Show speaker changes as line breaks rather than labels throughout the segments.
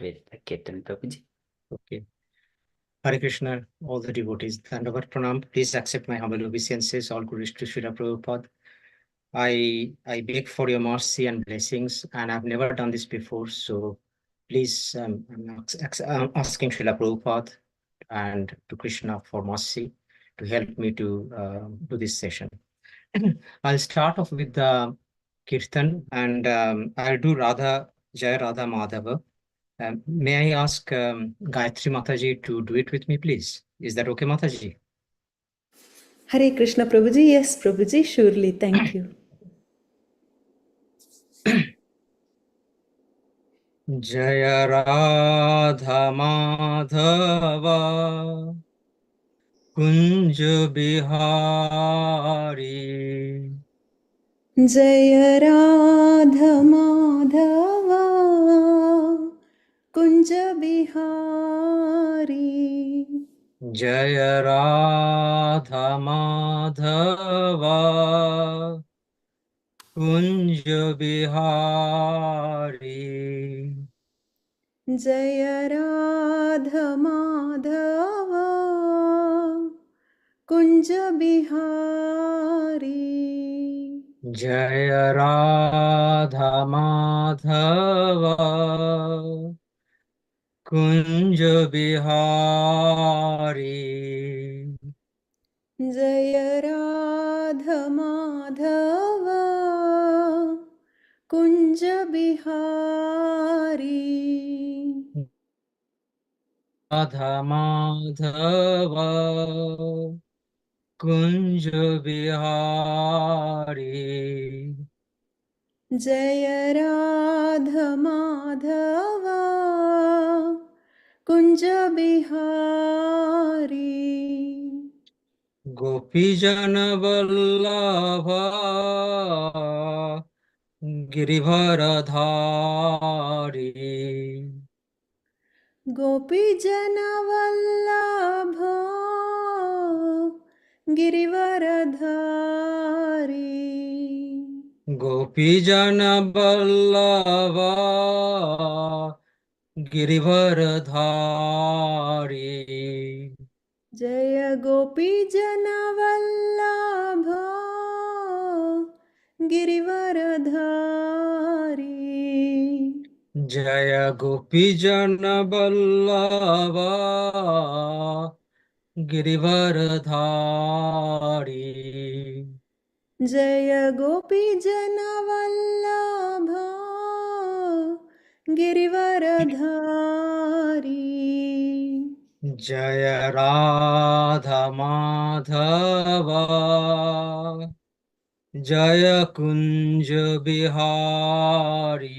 with the Kirtan, Prabhuji.
Okay. Hare Krishna, all the devotees. Dandavat Pranam. Please accept my humble obeisances. All glories to Srila Prabhupada. I beg for your mercy and blessings, and I've never done this before. So please, I'm asking Srila Prabhupada and to Krishna for mercy to help me to do this session. I'll start off with the Kirtan, and I'll do Jai Radha Madhava. May I ask Gayatri Mataji to do it with me, please? Is that okay, Mataji?
Hare Krishna, Prabhuji. Yes, Prabhuji, surely. Thank you.
Jaya Radha Madhava Kunj Bihari
Jaya Radha Madhava Kunja Bihari
Jaya Radha Madhava Kunj Bihari
Jaya Radha Madhava Kunja Bihari
Jaya Radha Madhava Kunj Bihari
Jaya Radha Madhava Kunja Bihari
Radha Madhava Kunj Bihari
Jaya Radha Madhava Kunja Bihari
Gopijana Vallabha Girivardhari
Gopijana Vallabha Girivaradhari
Gopijana Vallabha Girivardhari
Jaya Gopijana Vallabha Girivaradhari
Jaya Gopijana Vallabha Girivardhari
Jaya Gopijana Vallabha Girivaradhari
Jaya Radha Madhava Jaya Kunj Bihari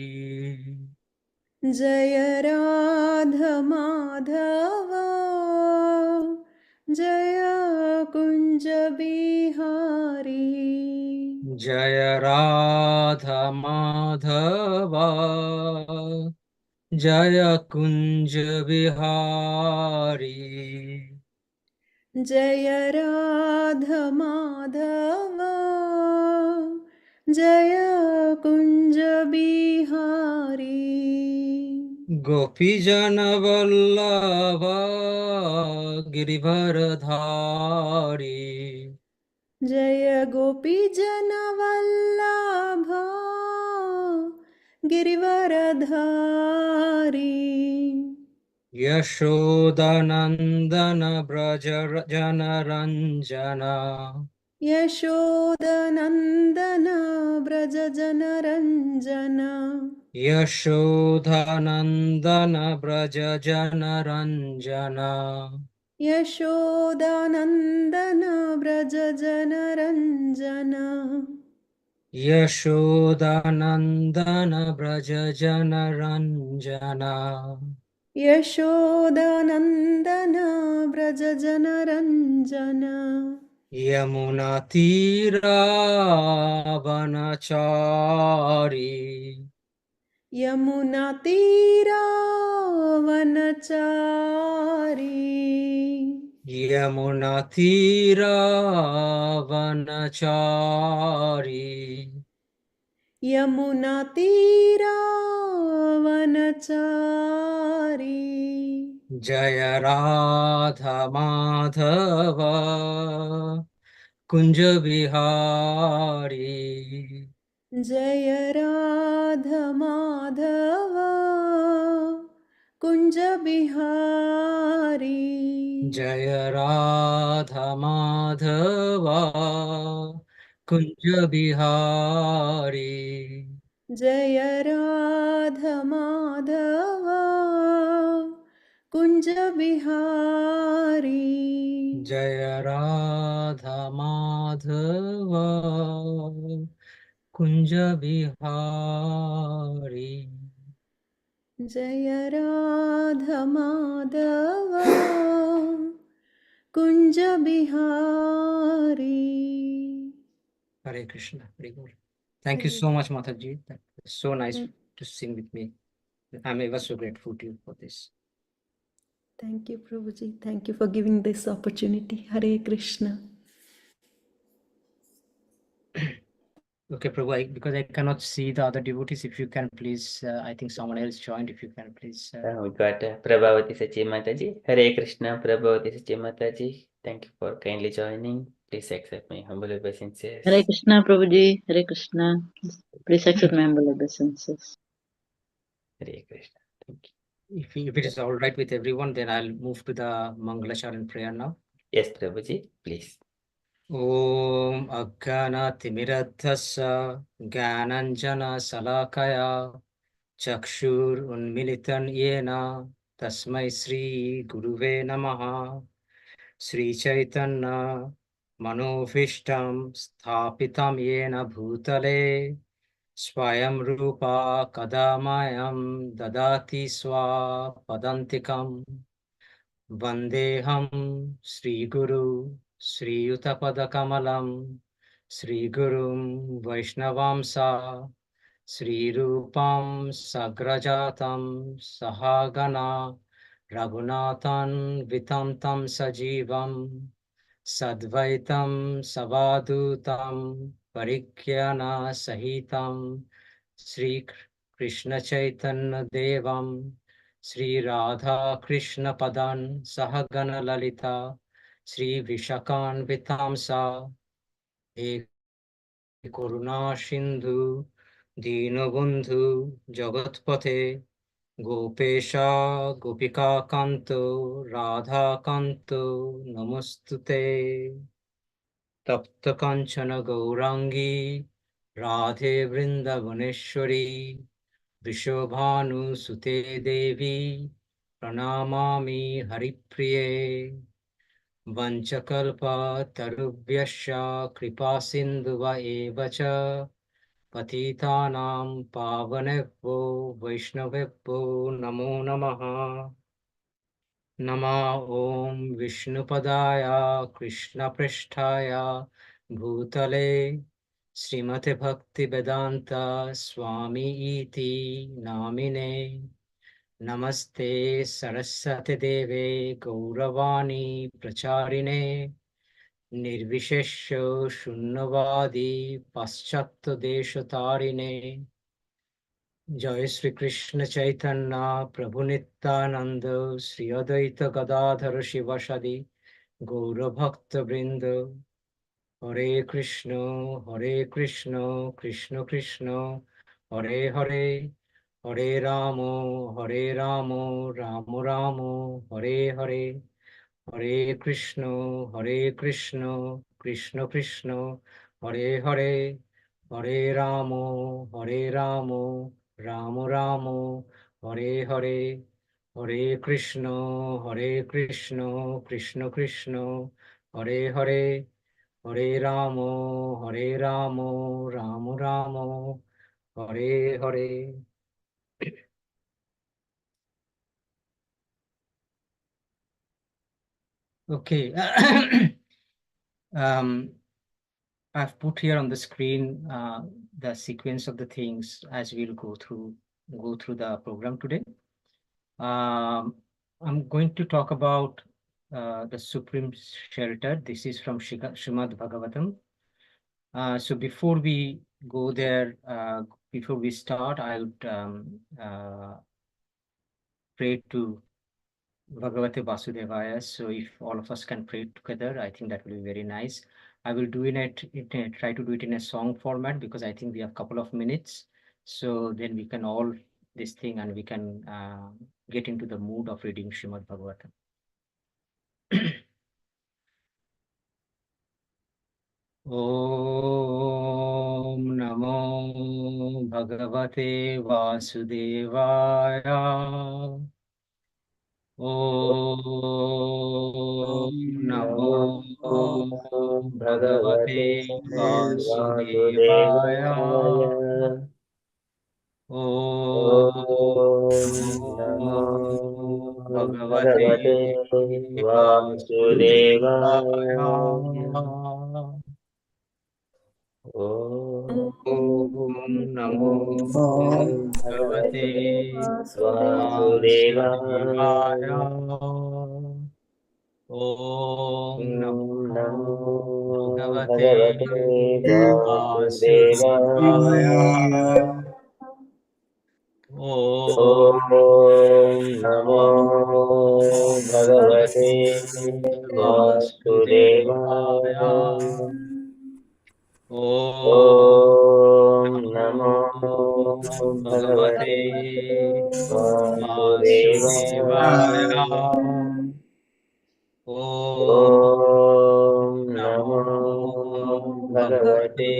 Jaya Radha Madhava Jaya Kunja Bihari
Jaya Radha Madhava Jaya Kunj Bihari
Jaya Radha Madhava Jaya Kunja Bihari
Gopijana Vallabha Girivardhari
Jaya Gopijana Vallabha Girivaradhari
Yashodanandana Braja Janaranjana
Yashodanandana Braja Janaranjana
Yashodanandana Braja Janaranjana
Yashodanandana Braja Janaranjana
Yashodanandana Braja Janaranjana
Yashodanandana Braja Janaranjana
Yamuna Tira Vanachari
Yamuna Tira Vanachari
Yamuna Tira Vanachari
Yamuna Tira Vanachari.
Jaya Radha Madhava Kunja Bihari.
Jaya Radha Madhava Kunja Bihari.
Jaya Radha Madhava Kunja Bihari.
Jaya Radha Madhava Kunja Bihari.
Jaya Radha Madhava Kunja Bihari.
Jaya Radha Madhava Kunja Bihari.
Hare Krishna. Very good. Thank you so much, Mataji. That was so nice to sing with me. I'm ever so grateful to you for this.
Thank you, Prabhuji. Thank you for giving this opportunity. Hare Krishna.
Okay, Prabhu, because I cannot see the other devotees, if you can please, I think someone else joined, if you can please.
We got Prabhavati Sachi Mataji. Hare Krishna, Prabhavati Sachi Mataji. Thank you for kindly joining. Please accept my humble obeisances.
Hare Krishna, Prabhuji. Hare Krishna. Please accept my humble obeisances.
Hare Krishna. Thank you.
If it is all right with everyone, then I'll move to the Mangalasharan prayer now.
Yes, Prabhuji, please.
Om Aggana Timiradhasa Gyananjana Salakaya Chakshur Unmilitan Yena Tasmai Sri Guruve Namaha Sri Chaitanya Manofishtam Sthapitam Yena Bhutale Swayam Rupa Kadamayam Dadati Swa Padantikam Vandeham Sri Guru Sri Utapadakamalam Sri Gurum Vaishnavamsa Sri Rupam Sagrajatam Sahagana Raghunathan Vitamtam Sajivam Sadvaitam Savadutam Parikyana Sahitam Sri Krishna Chaitanya Devam Sri Radha Krishna Padan Sahagana Lalita Sri Vishakan Vitamsa He Karuna Sindhu Dinabandhu Jagatpate Gopesha Gopika Kanto Radha Kanto Namostute Tapta Kanchana Gaurangi Radhe Vrindavaneshwari Vishobhanu Sute Devi Pranamami Haripriye Vanchakalpa Tarubhyasya Kripa Sindhuva Evacha Patitanam Pavanebhyo Vaishnavebhyo Namo Namaha Nama Om Vishnupadaya Krishna Pristhaya Bhutale Srimate Bhakti Vedanta Swami Iti Namine Namaste Saraswate Deve Gauravani Pracharine Nirvishesho Shunnavadi Paschatto Deshatarine Jai Sri Krishna Chaitanya Prabhu Nityananda Sri Advaita Gadadhara Shivashadi Gaura Bhakta Vrinda Hare Krishna Krishna Krishna Hare Hare Hare Ramo Ramo Ramo Hare Hare Hare Krishna Krishna Krishna Hare Hare Hare Ramo Ramo Ramo Hare Hare Hare Krishna Krishna Hare Hare Hare Ramo Ramo Hare Hare. Okay. I've put here on the screen the sequence of the things as we'll go through the program today. I'm going to talk about the Supreme Shelter. This is from Srimad Bhagavatam. So before we go there, before we start, I would pray to Bhagavate Vasudevaya. So if all of us can pray together, I think that will be very nice. I will try to do it in a song format because I think we have a couple of minutes. So then we can all this thing and we can get into the mood of reading Srimad Bhagavatam. Om Namo Bhagavate Vasudevaya. Om Namo Bhagavate Vasudevaya. Om Namo Bhagavate Vasudevaya. Om Namo Bhagavate Vasudevaya. Om Namo Bhagavate Vasudevaya. Om Namo Bhagavate Vasudevaya. Om Namo Bhagavate Vasudevaya. Om Namo Bhagavate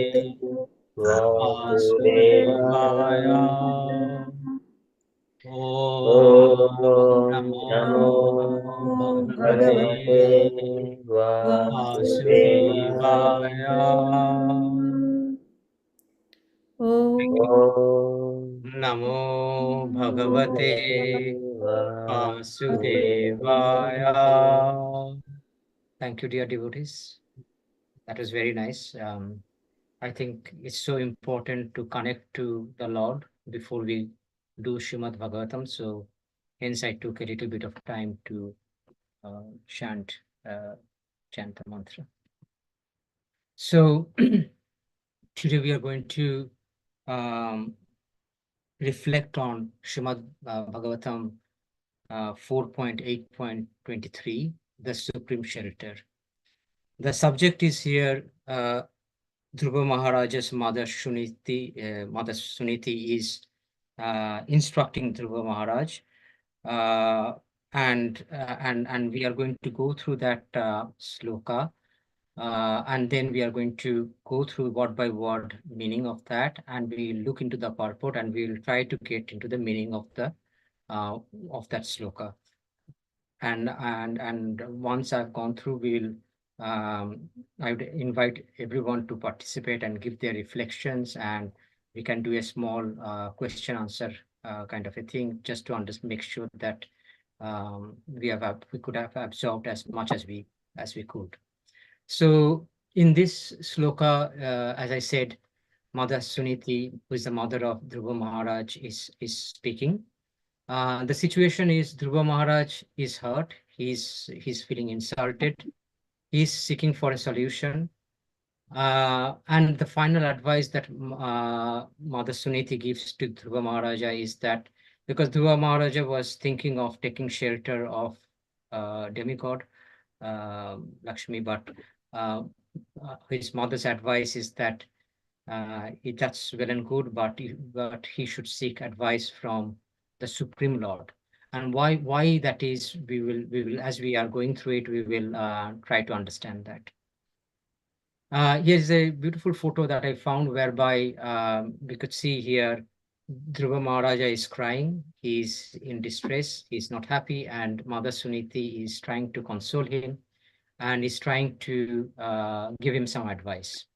Vasudevaya. Om Namo Bhagavate Vasudevaya. Namo Bhagavate Vasudevaya. Thank you, dear devotees. That was very nice. I think it's so important to connect to the Lord before we do Srimad Bhagavatam. So hence I took a little bit of time to chant the mantra. So today we are going to reflect on Srimad Bhagavatam 4.8.23, the Supreme Shelter. The subject is here, Dhruva Maharaja's mother Suniti. Mother Suniti is instructing Dhruva Maharaj, and we are going to go through that sloka, and then we are going to go through word by word meaning of that, and we look into the purport, and we will try to get into the meaning of the of that sloka. And once I've gone through, I would invite everyone to participate and give their reflections, and we can do a small question answer kind of a thing, just to make sure that we could have absorbed as much as we could. So in this sloka, as I said, Mother Suniti, who is the mother of Dhruva Maharaj, is speaking. The situation is Dhruva Maharaj is hurt. He's feeling insulted. He's seeking for a solution. And the final advice that Mother Suniti gives to Dhruva Maharaja is that, because Dhruva Maharaja was thinking of taking shelter of demigod Lakshmi, but his mother's advice is that that's well and good, but he should seek advice from the Supreme Lord. And why that is, we will as we are going through it, we will try to understand that. Here's a beautiful photo that I found, whereby we could see here Dhruva Maharaja is crying. He's in distress. He's not happy, and Mother Suniti is trying to console him, and is trying to give him some advice.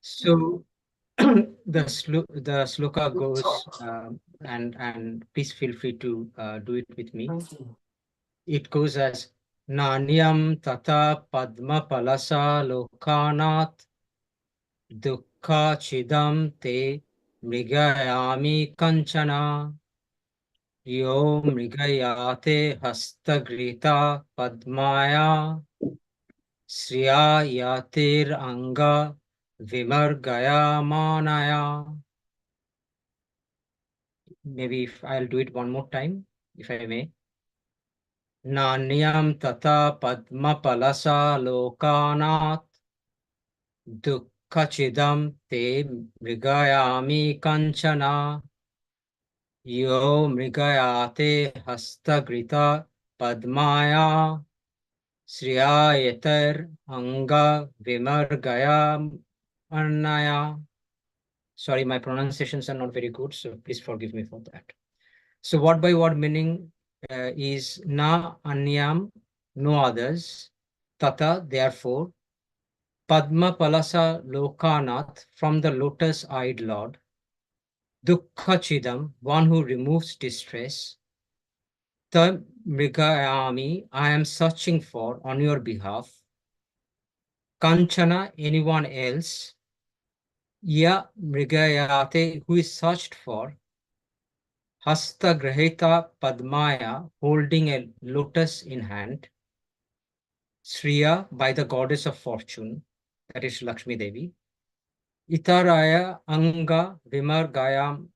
So the sloka goes, and please feel free to do it with me. It goes as Nanyam tata padma palasa lokanat dukkha chidam te mrigayami kanchana yo mrigayate hastagrita padmaya sriya yatir anga vimargayamanaya. Maybe if I'll do it one more time, if I may. Nanyam tata padma palasa lokanat dukkachidam te mrigayami kanchana yo mrigayate hastagrita padmaya sriyayetar anga vimargaya annaya. Sorry, my pronunciations are not very good, so please forgive me for that. So word by word meaning is na anyam, no others, tata, therefore, Padma Palasa Lokanath, from the lotus-eyed Lord, Dukkha Chidam, one who removes distress, Ta Mrigayami, I am searching for on your behalf, Kanchana, anyone else, Ya Mrigayate, who is searched for, Hasta Grahita Padmaya, holding a lotus in hand, Sriya, by the goddess of fortune, that is Lakshmi Devi, Itaraya Anga Vimargayam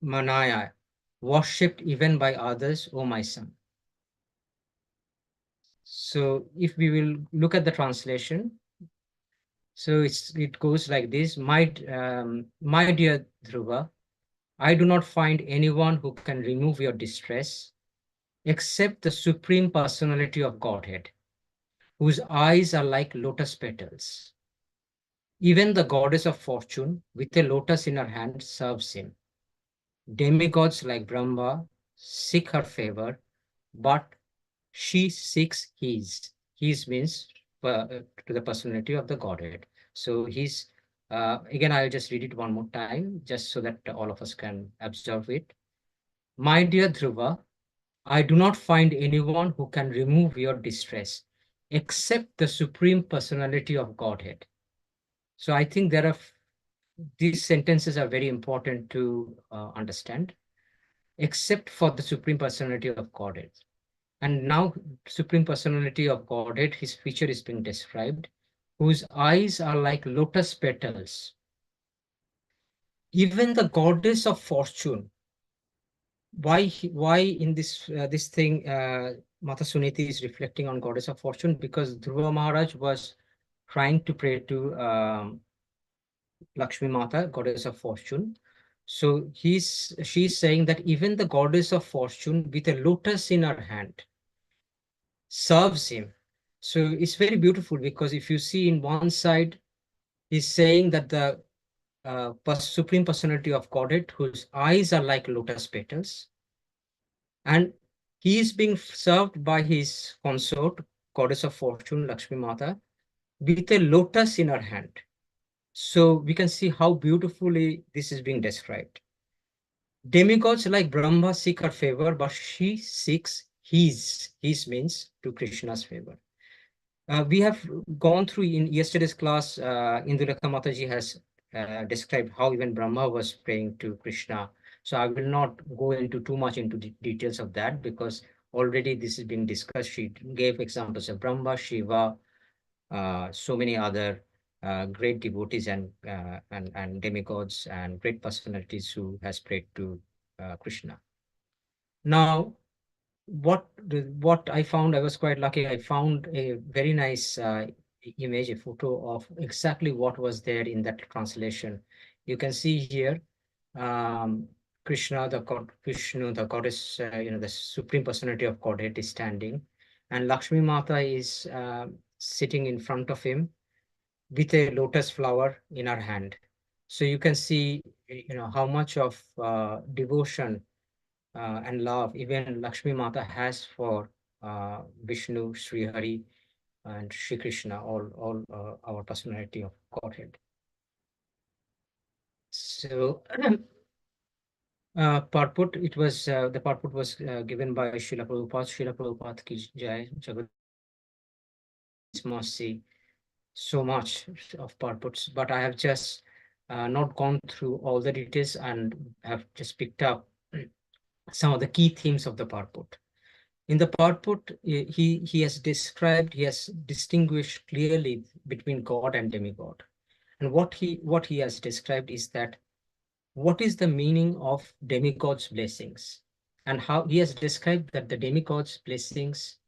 Manaya, worshipped even by others, O my son. So if we will look at the translation, so it goes like this: my dear Dhruva, I do not find anyone who can remove your distress except the Supreme Personality of Godhead, whose eyes are like lotus petals. Even the goddess of fortune, with a lotus in her hand, serves him. Demigods like Brahma seek her favor, but she seeks his. His means to the personality of the Godhead. So his, again, I'll just read it one more time, just so that all of us can observe it. My dear Dhruva, I do not find anyone who can remove your distress except the Supreme Personality of Godhead. So I think there are, these sentences are very important to understand, except for the Supreme Personality of Godhead. And now Supreme Personality of Godhead, his feature is being described, whose eyes are like lotus petals. Even the goddess of fortune, why in this this thing, Mata Suniti is reflecting on goddess of fortune, because Dhruva Maharaj was trying to pray to Lakshmi Mata, goddess of fortune. So she's saying that even the goddess of fortune with a lotus in her hand serves him. So it's very beautiful, because if you see in one side, he's saying that the Supreme Personality of Godhead, whose eyes are like lotus petals, and he is being served by his consort, goddess of fortune, Lakshmi Mata, with a lotus in her hand. So we can see how beautifully this is being described. Demigods like Brahma seek her favor, but she seeks his. His means to Krishna's favor. We have gone through in yesterday's class, Indulekha Mataji has described how even Brahma was praying to Krishna. So I will not go into too much into the details of that, because already this is being discussed. She gave examples of Brahma, Shiva, so many other great devotees and demigods and great personalities who has prayed to Krishna. Now, what I found, I was quite lucky. I found a very nice image, a photo of exactly what was there in that translation. You can see here, Krishna, the god Vishnu, the goddess, the Supreme Personality of Godhead is standing, and Lakshmi Mata is sitting in front of him with a lotus flower in her hand. So you can see, how much of devotion and love even Lakshmi Mata has for Vishnu, Sri Hari, and Sri Krishna, all our personality of Godhead. So purport, it was the purport was given by Srila Prabhupada. Srila Prabhupada ki jai, Jagat must see so much of purports, but I have just not gone through all the details and have just picked up some of the key themes of the purport. In the purport, he has described, he has distinguished clearly between God and demigod. And what he has described is that what is the meaning of demigod's blessings, and how he has described that the demigod's blessings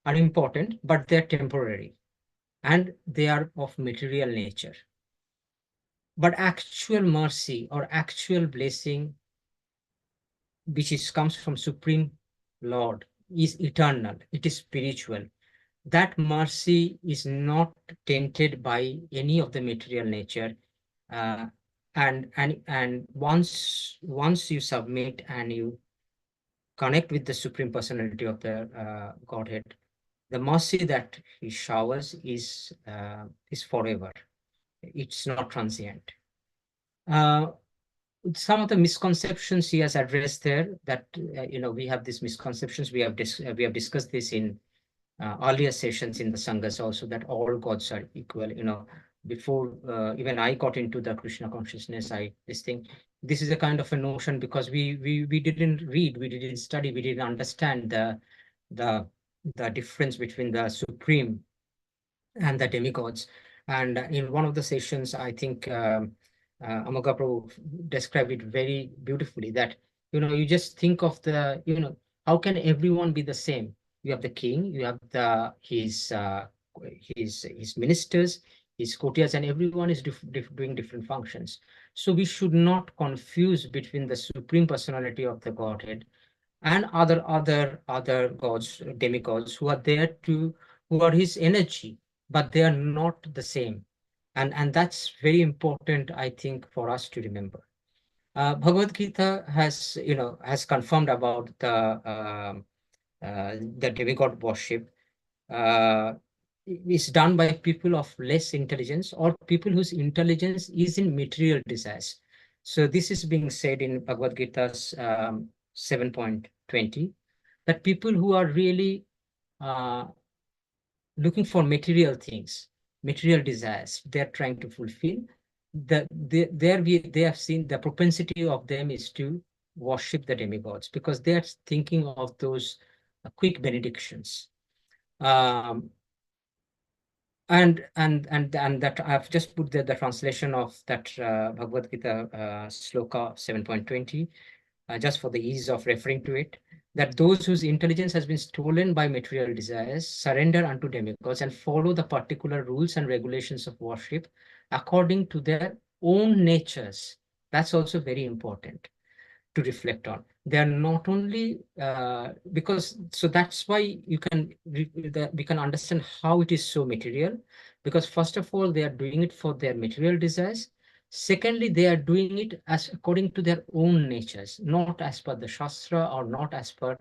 are important, but they're temporary and they are of material nature. But actual mercy or actual blessing, which comes from Supreme Lord, is eternal. It is spiritual. That mercy is not tainted by any of the material nature. Uh, and once you submit and you connect with the Supreme Personality of the Godhead, the mercy that he showers is forever. It's not transient. Some of the misconceptions he has addressed there, that we have these misconceptions. We have discussed this in earlier sessions in the sanghas also, that all gods are equal. Before even I got into the Krishna consciousness, this is a kind of a notion, because we didn't read, we didn't study, we didn't understand the difference between the supreme and the demigods. And in one of the sessions, I think Amagha Prabhu described it very beautifully, that you just think of how can everyone be the same? You have the king, you have his ministers, his courtiers, and everyone is doing different functions. So we should not confuse between the Supreme Personality of the Godhead and other gods, demigods, who are there who are his energy, but they are not the same. And that's very important, I think, for us to remember. Bhagavad Gita has confirmed about the demigod worship is done by people of less intelligence, or people whose intelligence is in material desires. So this is being said in Bhagavad Gita's 7.20, that people who are really looking for material things, material desires, they're trying to fulfill. They have seen the propensity of them is to worship the demigods, because they're thinking of those quick benedictions. And that I've just put the translation of that Bhagavad Gita sloka 7.20, just for the ease of referring to it, that those whose intelligence has been stolen by material desires surrender unto demigods and follow the particular rules and regulations of worship according to their own natures. That's also very important to reflect on. They are not only so that's why we can understand how it is so material, because first of all, they are doing it for their material desires. Secondly, they are doing it as according to their own natures, not as per the Shastra, or not as per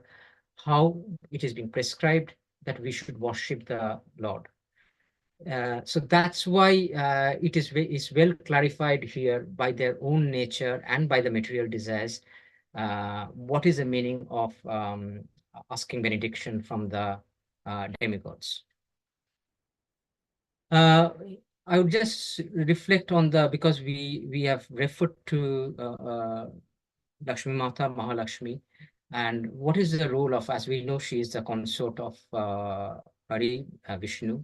how it is being prescribed that we should worship the Lord. So that's why it is well clarified here by their own nature and by the material desires. What is the meaning of asking benediction from the demigods? I would just reflect on because we have referred to Lakshmi Mata, Mahalakshmi, and what is the role of, as we know, she is the consort of Hari, Vishnu.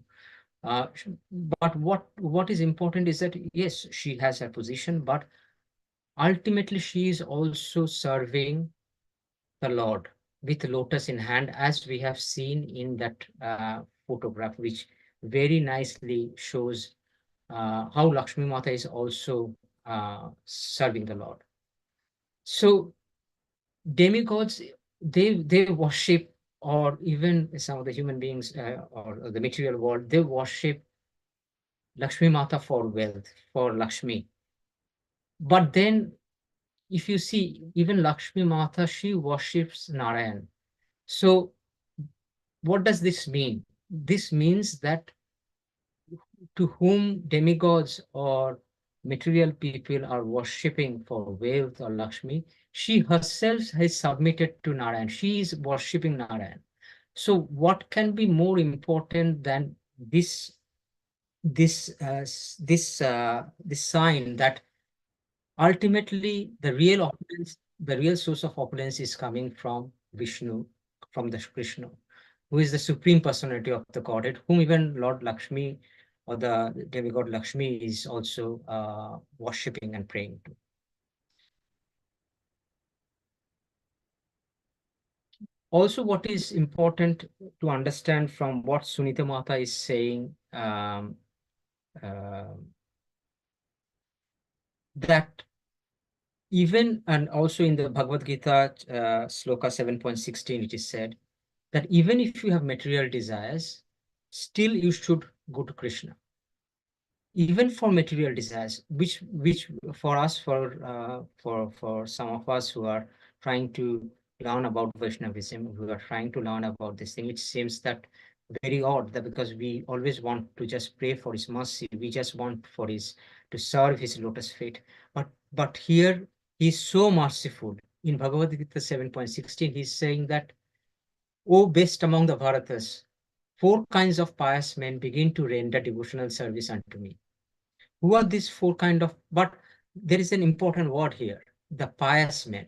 But what is important is that, yes, she has her position, but ultimately she is also serving the Lord with lotus in hand, as we have seen in that photograph, which very nicely shows how Lakshmi Mata is also serving the Lord. So demigods, they worship, or even some of the human beings or the material world, they worship Lakshmi Mata for wealth, for Lakshmi. But then, if you see, even Lakshmi Mata, she worships Narayan. So what does this mean? This means that to whom demigods or material people are worshipping for wealth or Lakshmi, she herself has submitted to Narayan. She is worshipping Narayan. So what can be more important than this sign that ultimately the real opulence, the real source of opulence is coming from Vishnu, from the Krishna, who is the Supreme Personality of the Godhead, whom even Lord Lakshmi the demigod Lakshmi is also worshipping and praying to. Also, what is important to understand from what Sunita Mata is saying, that even, and also in the Bhagavad Gita, Sloka 7.16, it is said that even if you have material desires, still you should go to Krishna. Even for material desires, which for us, for some of us who are trying to learn about Vaishnavism, who are trying to learn about this thing, it seems that very odd, that because we always want to just pray for his mercy, we just want for his to serve his lotus feet. But here he's so merciful. In Bhagavad Gita 7.16, he's saying that, O best among the Bharatas, 4 kinds of pious men begin to render devotional service unto me. Who are these 4 kind of? But there is an important word here, the pious men.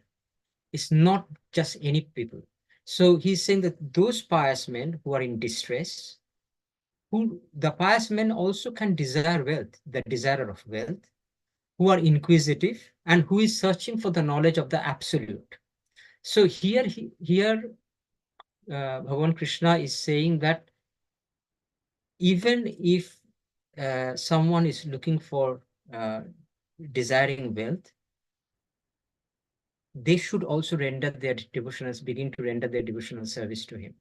It's not just any people. So he's saying that those pious men who are in distress, who the pious men also can desire wealth, the desire of wealth, who are inquisitive, and who is searching for the knowledge of the absolute. So here Bhagavan Krishna is saying that even if someone is looking for desiring wealth, they should also render their devotionals, begin to render their devotional service to him.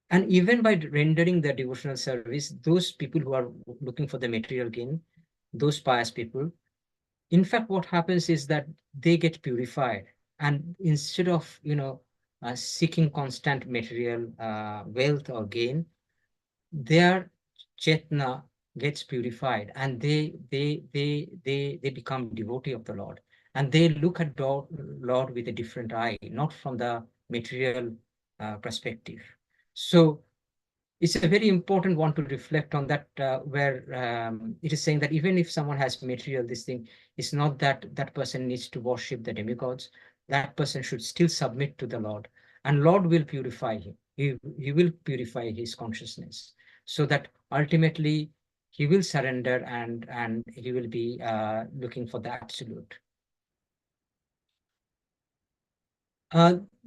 And even by rendering their devotional service, those people who are looking for the material gain, those pious people, in fact, what happens is that they get purified. And instead of, seeking constant material wealth or gain, their chetna gets purified, and they become devotee of the Lord, and they look at the Lord with a different eye, not from the material perspective. So it's a very important one to reflect on that, where it is saying that even if someone has material, this thing, it's not that that person needs to worship the demigods. That person should still submit to the Lord, and Lord will purify him. He will purify his consciousness, so that ultimately he will surrender, and he will be looking for the absolute.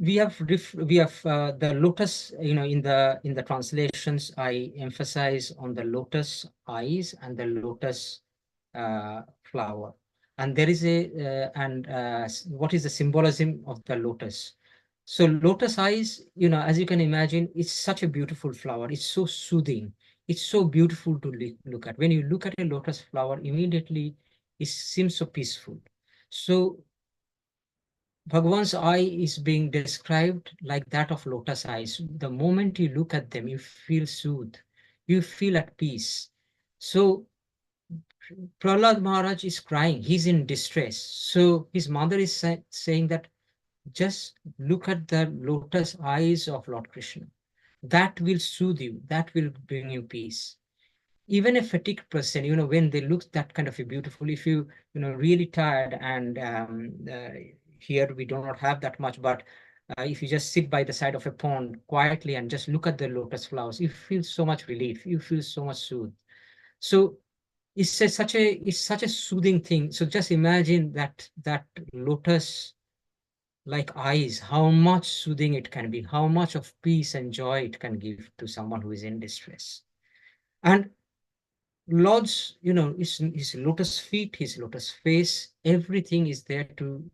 We have the lotus, in the translations, I emphasize on the lotus eyes and the lotus flower. And there is what is the symbolism of the lotus? So lotus eyes, as you can imagine, it's such a beautiful flower. It's so soothing. It's so beautiful to look at. When you look at a lotus flower, immediately it seems so peaceful. So Bhagwan's eye is being described like that of lotus eyes. The moment you look at them, you feel soothed, you feel at peace. So Prahlad Maharaj is crying, he's in distress. So his mother is saying that just look at the lotus eyes of Lord Krishna. That will soothe you, that will bring you peace. Even a fatigued person, when they look that kind of a beautiful, if you, really tired, and here we do not have that much, but if you just sit by the side of a pond quietly and just look at the lotus flowers, you feel so much relief, you feel so much soothed. So it's such a soothing thing. So just imagine that lotus like eyes, how much soothing it can be, how much of peace and joy it can give to someone who is in distress. And Lord's, his lotus feet, his lotus face, everything is there to,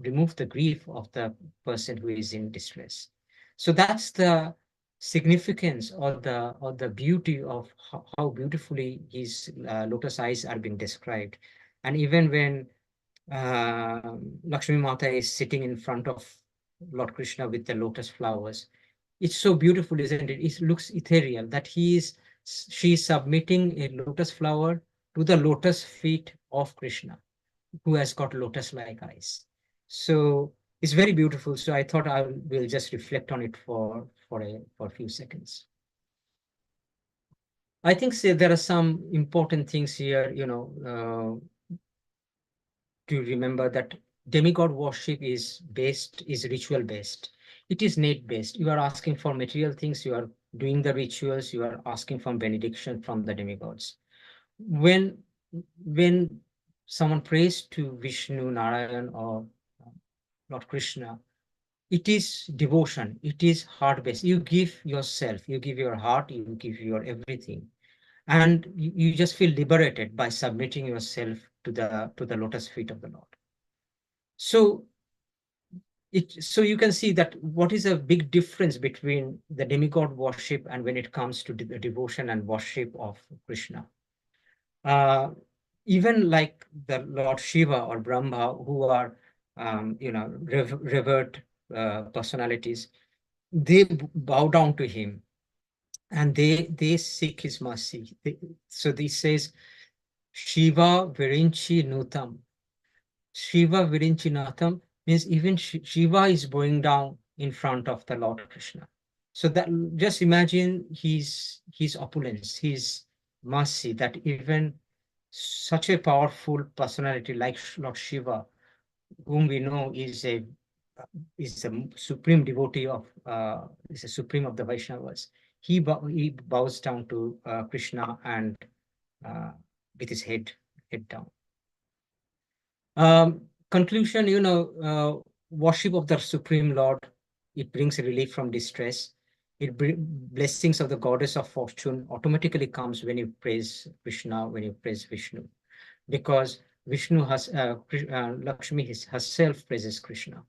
remove the grief of the person who is in distress. So that's the significance, or the beauty of how beautifully his lotus eyes are being described. And even when Lakshmi Mata is sitting in front of Lord Krishna with the lotus flowers, it's so beautiful, isn't it? It looks ethereal, that she is submitting a lotus flower to the lotus feet of Krishna, who has got lotus-like eyes. So it's very beautiful. So I thought I will just reflect on it for a few seconds. I think there are some important things here, to remember, that demigod worship is ritual based. It is need based. You are asking for material things, you are doing the rituals, you are asking for benediction from the demigods. When someone prays to Vishnu, Narayan, or Lord Krishna, it is devotion, it is heart-based. You give yourself, you give your heart, you give your everything, and you just feel liberated by submitting yourself to the lotus feet of the Lord. So you can see that what is a big difference between the demigod worship and when it comes to the devotion and worship of Krishna. Even like the Lord Shiva or Brahma, who are revered personalities, they bow down to him and they seek his mercy. So this says Shiva Virinchi Nutam. Shiva Virinchi Nutam means even Shiva is bowing down in front of the Lord Krishna. So that just imagine his opulence, his mercy, that even such a powerful personality like Lord Shiva, whom we know is a supreme devotee of is a supreme of the Vaishnavas. He bows down to Krishna and uh, with his head down. Conclusion, worship of the Supreme Lord, it brings relief from distress. It blessings of the goddess of fortune automatically comes when you praise Krishna, when you praise Vishnu, because Vishnu has Lakshmi herself praises Krishna,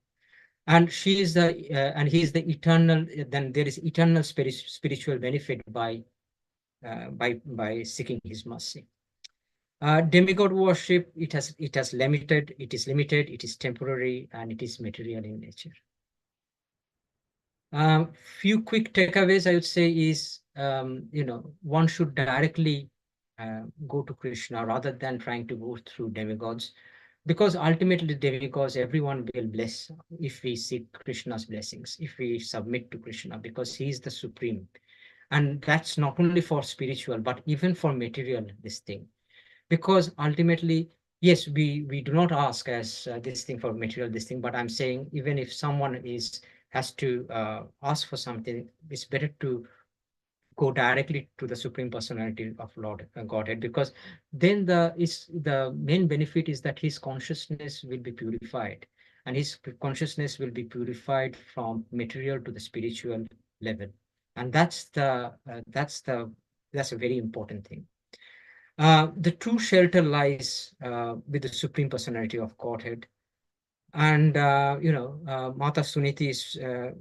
and she is the and he is the eternal. Then there is eternal spiritual benefit by seeking his mercy. Demigod worship, it is limited, it is temporary, and it is material in nature. Few quick takeaways I would say is, one should directly go to Krishna rather than trying to go through demigods, because ultimately demigods, everyone will bless if we seek Krishna's blessings, if we submit to Krishna, because he is the supreme. And that's not only for spiritual, but even for material, this thing. Because ultimately, yes, we do not ask as this thing for material, this thing, but I'm saying even if someone has to ask for something, it's better to go directly to the Supreme Personality of Lord Godhead, because then the main benefit is that his consciousness will be purified, and his consciousness will be purified from material to the spiritual level, and that's a very important thing. The true shelter lies with the Supreme Personality of Godhead. And Mata Suniti is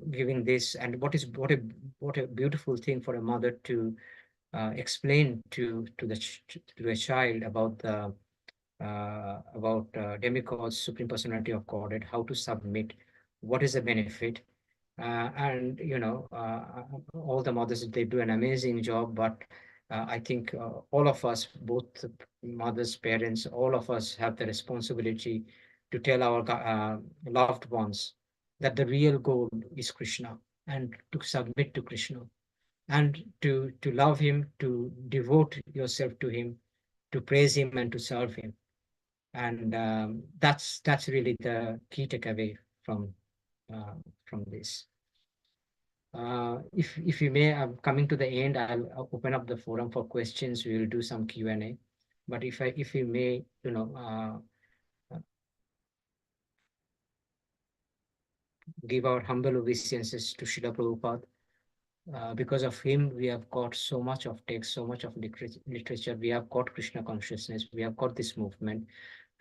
giving this, and what a beautiful thing for a mother to explain to a child about the demigods, Supreme Personality of Godhead, how to submit, what is the benefit. And all the mothers, they do an amazing job, but I think all of us, both mothers, parents, all of us have the responsibility to tell our loved ones that the real goal is Krishna, and to submit to Krishna, and to love him, to devote yourself to him, to praise him and to serve him. And that's really the key takeaway from this. If you may, I'm coming to the end. I'll open up the forum for questions. We will do some Q&A. But if you may, give our humble obeisances to Srila Prabhupada. Because of him, we have got so much of text, so much of literature. We have got Krishna consciousness. We have got this movement.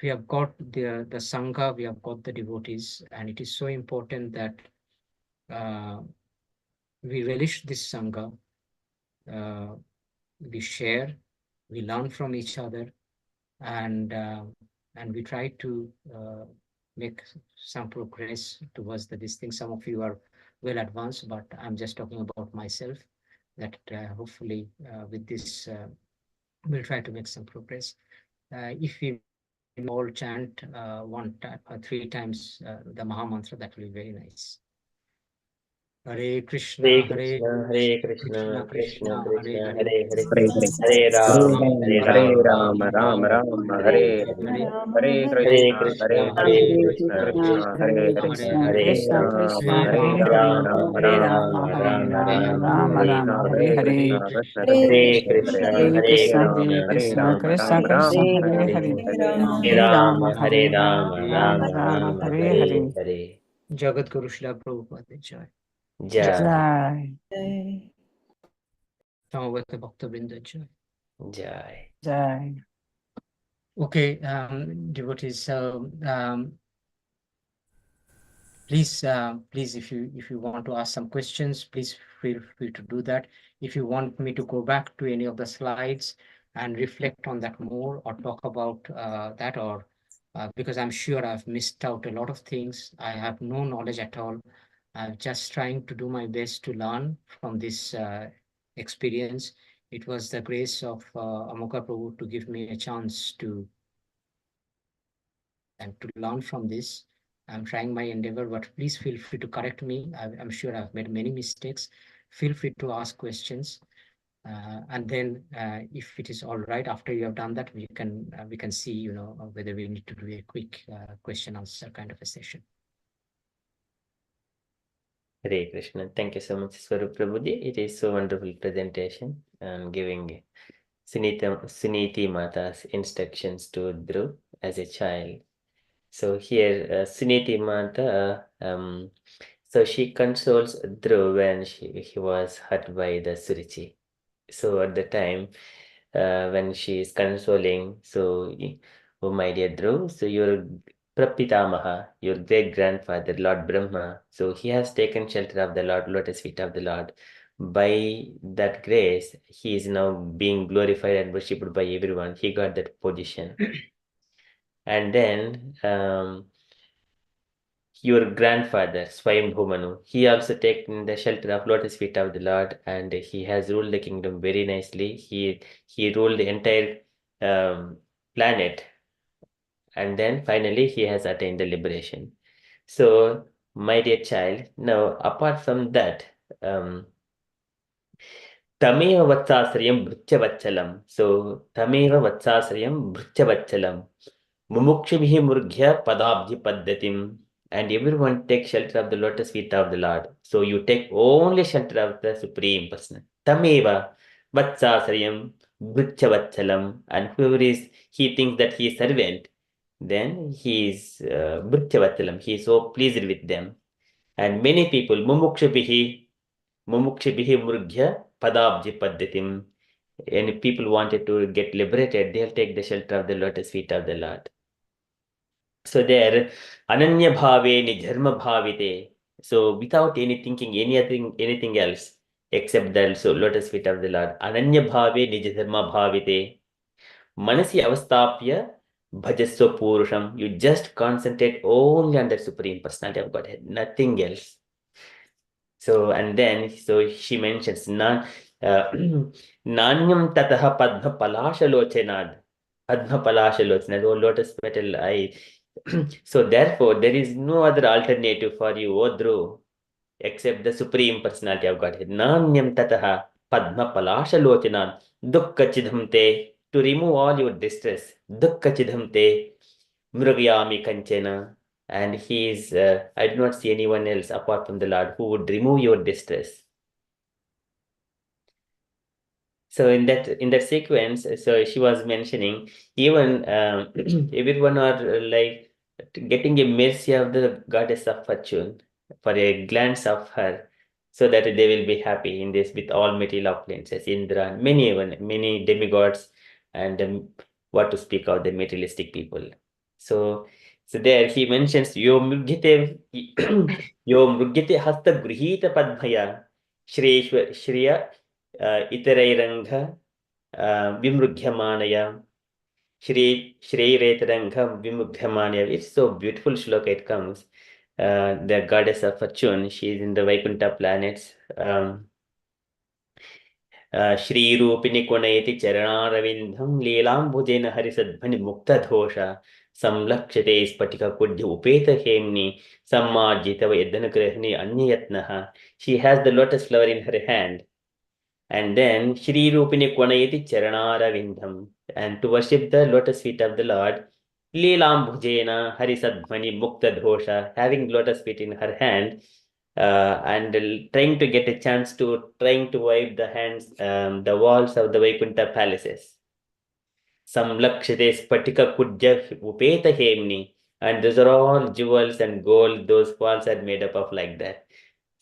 We have got the Sangha. We have got the devotees. And it is so important that we relish this Sangha. We share, we learn from each other, and we try to make some progress towards this thing. Some of you are well advanced, but I'm just talking about myself, that hopefully with this we'll try to make some progress. If we all chant one time, 3 times the Maha Mantra, that will be very nice. Hare Krishna,
Hare
Hare
Krishna, Hare Krishna,
Krishna,
Krishna
Krishna, Hare
Krishna,
Hare,
Hare Hare,
Hare
Hare Ram, Hare
Hare
Ram,
Ram,
Ram
Ram
Ram,
Ram,
Hare
Hare
Hare.
Hare
Hare
Hare
Krishna,
Krishna,
Krishna,
Hare
Hare
Krishna,
Krishna,
Krishna
Hare
Krishna,
Hare,
Hare
Hare
Hare,
Ram,
Hare
Hare
Hare
Rama,
Ram,
Ram,
Hare
Hare
Ram
Ram,
Rama,
Ram,
Ram
Hare
Ram,
Ram,
Hare
Hare
Hare.
Krishna,
Hare
Krishna
Krishna,
Hare
Krishna,
Krishna,
Hare
Hare
Hare
Hare
Krishna,
Ram,
Krishna,
Hare
Krishna
Ram,
Krishna,
Ram
Krishna
Ram,
Hare
Hare
Hare.
Hare, Hare
Hare
Ram,
Ram,
Ram
Hare
Ram,
Ram,
Ram
Ram
Ram,
Ram,
Hare
Hare
Hare.
Hare.
Jagat Guru Srila Prabhupada Jai.
Jai,
Jai.
Samavata Bhakta Vrinda Jai.
Jai.
Jai.
Okay, devotees, please, if you want to ask some questions, please feel free to do that. If you want me to go back to any of the slides and reflect on that more or talk about that, or because I'm sure I've missed out a lot of things. I have no knowledge at all. I'm just trying to do my best to learn from this experience. It was the grace of Amoka Prabhu to give me a chance to learn from this. I'm trying my endeavor, but please feel free to correct me. I'm sure I've made many mistakes. Feel free to ask questions. And then if it is all right, after you have done that, we can see, whether we need to do a quick question answer kind of a session.
Hare Krishna. Thank you so much, Swarup Prabhuji. It is so wonderful presentation and giving Suniti Mata's instructions to Dhruv as a child. So here, Suniti Mata, so she consoles Dhruv when he was hurt by the Surichi. So at the time, when she is consoling, so, oh my dear Dhruv, so your Prapitamaha, your great grandfather, Lord Brahma, so he has taken shelter of the Lord, lotus feet of the Lord. By that grace, he is now being glorified and worshipped by everyone. He got that position. And then your grandfather, Swayambhumanu, he also taken the shelter of lotus feet of the Lord, and he has ruled the kingdom very nicely. He ruled the entire planet, and then finally he has attained the liberation. So, my dear child, now apart from that, Tameva Vatsasriyam Bhrutyavachalam. So, Tameva Vatsasriyam Bhrutyavachalam. Mumukshibhi Murghya Padabdhi Paddatim. And everyone takes shelter of the lotus feet of the Lord. So you take only shelter of the Supreme Person. Tameva Vatsasriyam Bhrutyavachalam. And whoever he thinks that he is servant, then he is Bhrutyavachalam. He is so pleased with them. And many people, Mumukshibhi Murghya Padabji Paddatim. And if people wanted to get liberated, they'll take the shelter of the lotus feet of the Lord. So there, Ananya Bhave Nidharma Bhavite. So without any thinking, anything else except the lotus feet of the Lord. Ananya Bhave Nidharma Bhavite. Manasi Avastapya Bhajaswa Purusham. You just concentrate only on the Supreme Personality of Godhead, nothing else. So, and then, so she mentions, Nanyam Tataha Padma Palashalocenad. Padma Palashalocenad, oh lotus petal, so therefore, there is no other alternative for you, O Dhruv, except the Supreme Personality of Godhead. Nanyam Tataha Padma Palashalocenad. Dukkha Chidhamte. To remove all your distress. Dukkha Chidhamte. Mrugyami Kanchena. And he is, I do not see anyone else apart from the Lord who would remove your distress. So in that sequence, so she was mentioning, even everyone are like getting a mercy of the goddess of fortune for a glance of her, so that they will be happy in this with all material opulences, Indra, and many demigods, and what to speak of the materialistic people. So there he mentions Yo Mrugyate Hasta Grihita Padmaya Shriya Iterairangha Vimrughyamanaya Shreiretadangha Vimrughyamanaya. It's so beautiful shloka it comes. The goddess of fortune, she is in the Vaikuntha planets. Shri Rupini Kunayati Charanaravintham Leelambujena Harisadhvani Mukta Dhosha. संलक्ष्यते स्फटिककुड्य उपेतहेम्नि सम्मार्जितव यदनुग्रहणे अन्ययत्नः. She has the lotus flower in her hand. And then Shri Rupini Kwanayati Charanara. And to worship the lotus feet of the Lord, Leelam Bhujena Harisadhmani Mukta Dhosha, having lotus feet in her hand, and trying to get a chance to wipe the hands, the walls of the Vaikuntha palaces. Samlakshate Spatika Kudja Upeta Hemni. And those are all jewels and gold, those walls are made up of like that.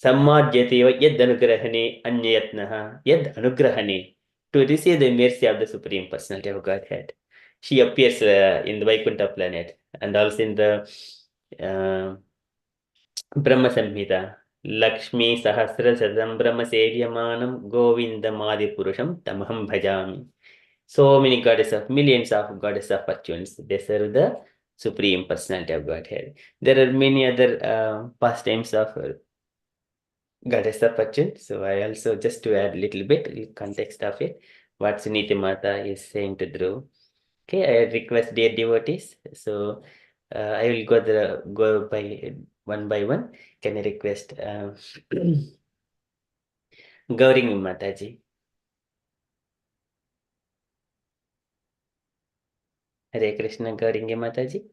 Sammadhyateva yad anugrahane anyayatnaha yad anugrahane, to receive the mercy of the Supreme Personality of Godhead. She appears in the Vaikuntha planet and also in the Brahma Samhita. Lakshmi Sahasra Sadam Brahma Sevyamanam Govindam Adi Purusham Tamaham Bhajami. So many millions of goddess of fortunes, they serve the Supreme Personality of Godhead. There are many other pastimes of Goddess of Fortune. So I also, just to add a little bit context of it, what Suniti Mata is saying to Dhruv. Okay, I request dear devotees. So I will go by one. Can I request Gauringi Mataji? Hare Krishna, Gauringi Mataji.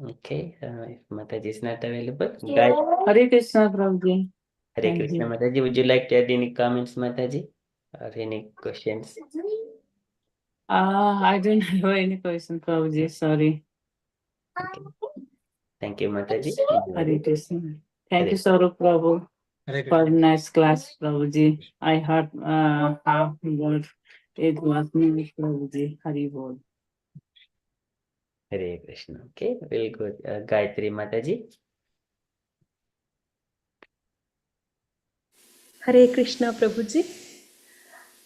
Okay, if Mataji is not available,
Hare Krishna, Prabhuji.
Hare
Thank
Krishna,
you.
Mataji. Would you like to add any comments, Mataji, or any questions?
I don't have any question, Prabhuji. Sorry.
Okay. Thank you, Mataji.
Hare Krishna. Thank you,
Hare.
Swarup Prabhu,
Hare
for
Krishna.
nice class, Prabhuji. I heard half word. It was me, Prabhuji. Hari Bol.
Hare Krishna. Okay, very good. Gayatri Mataji.
Hare Krishna, Prabhuji.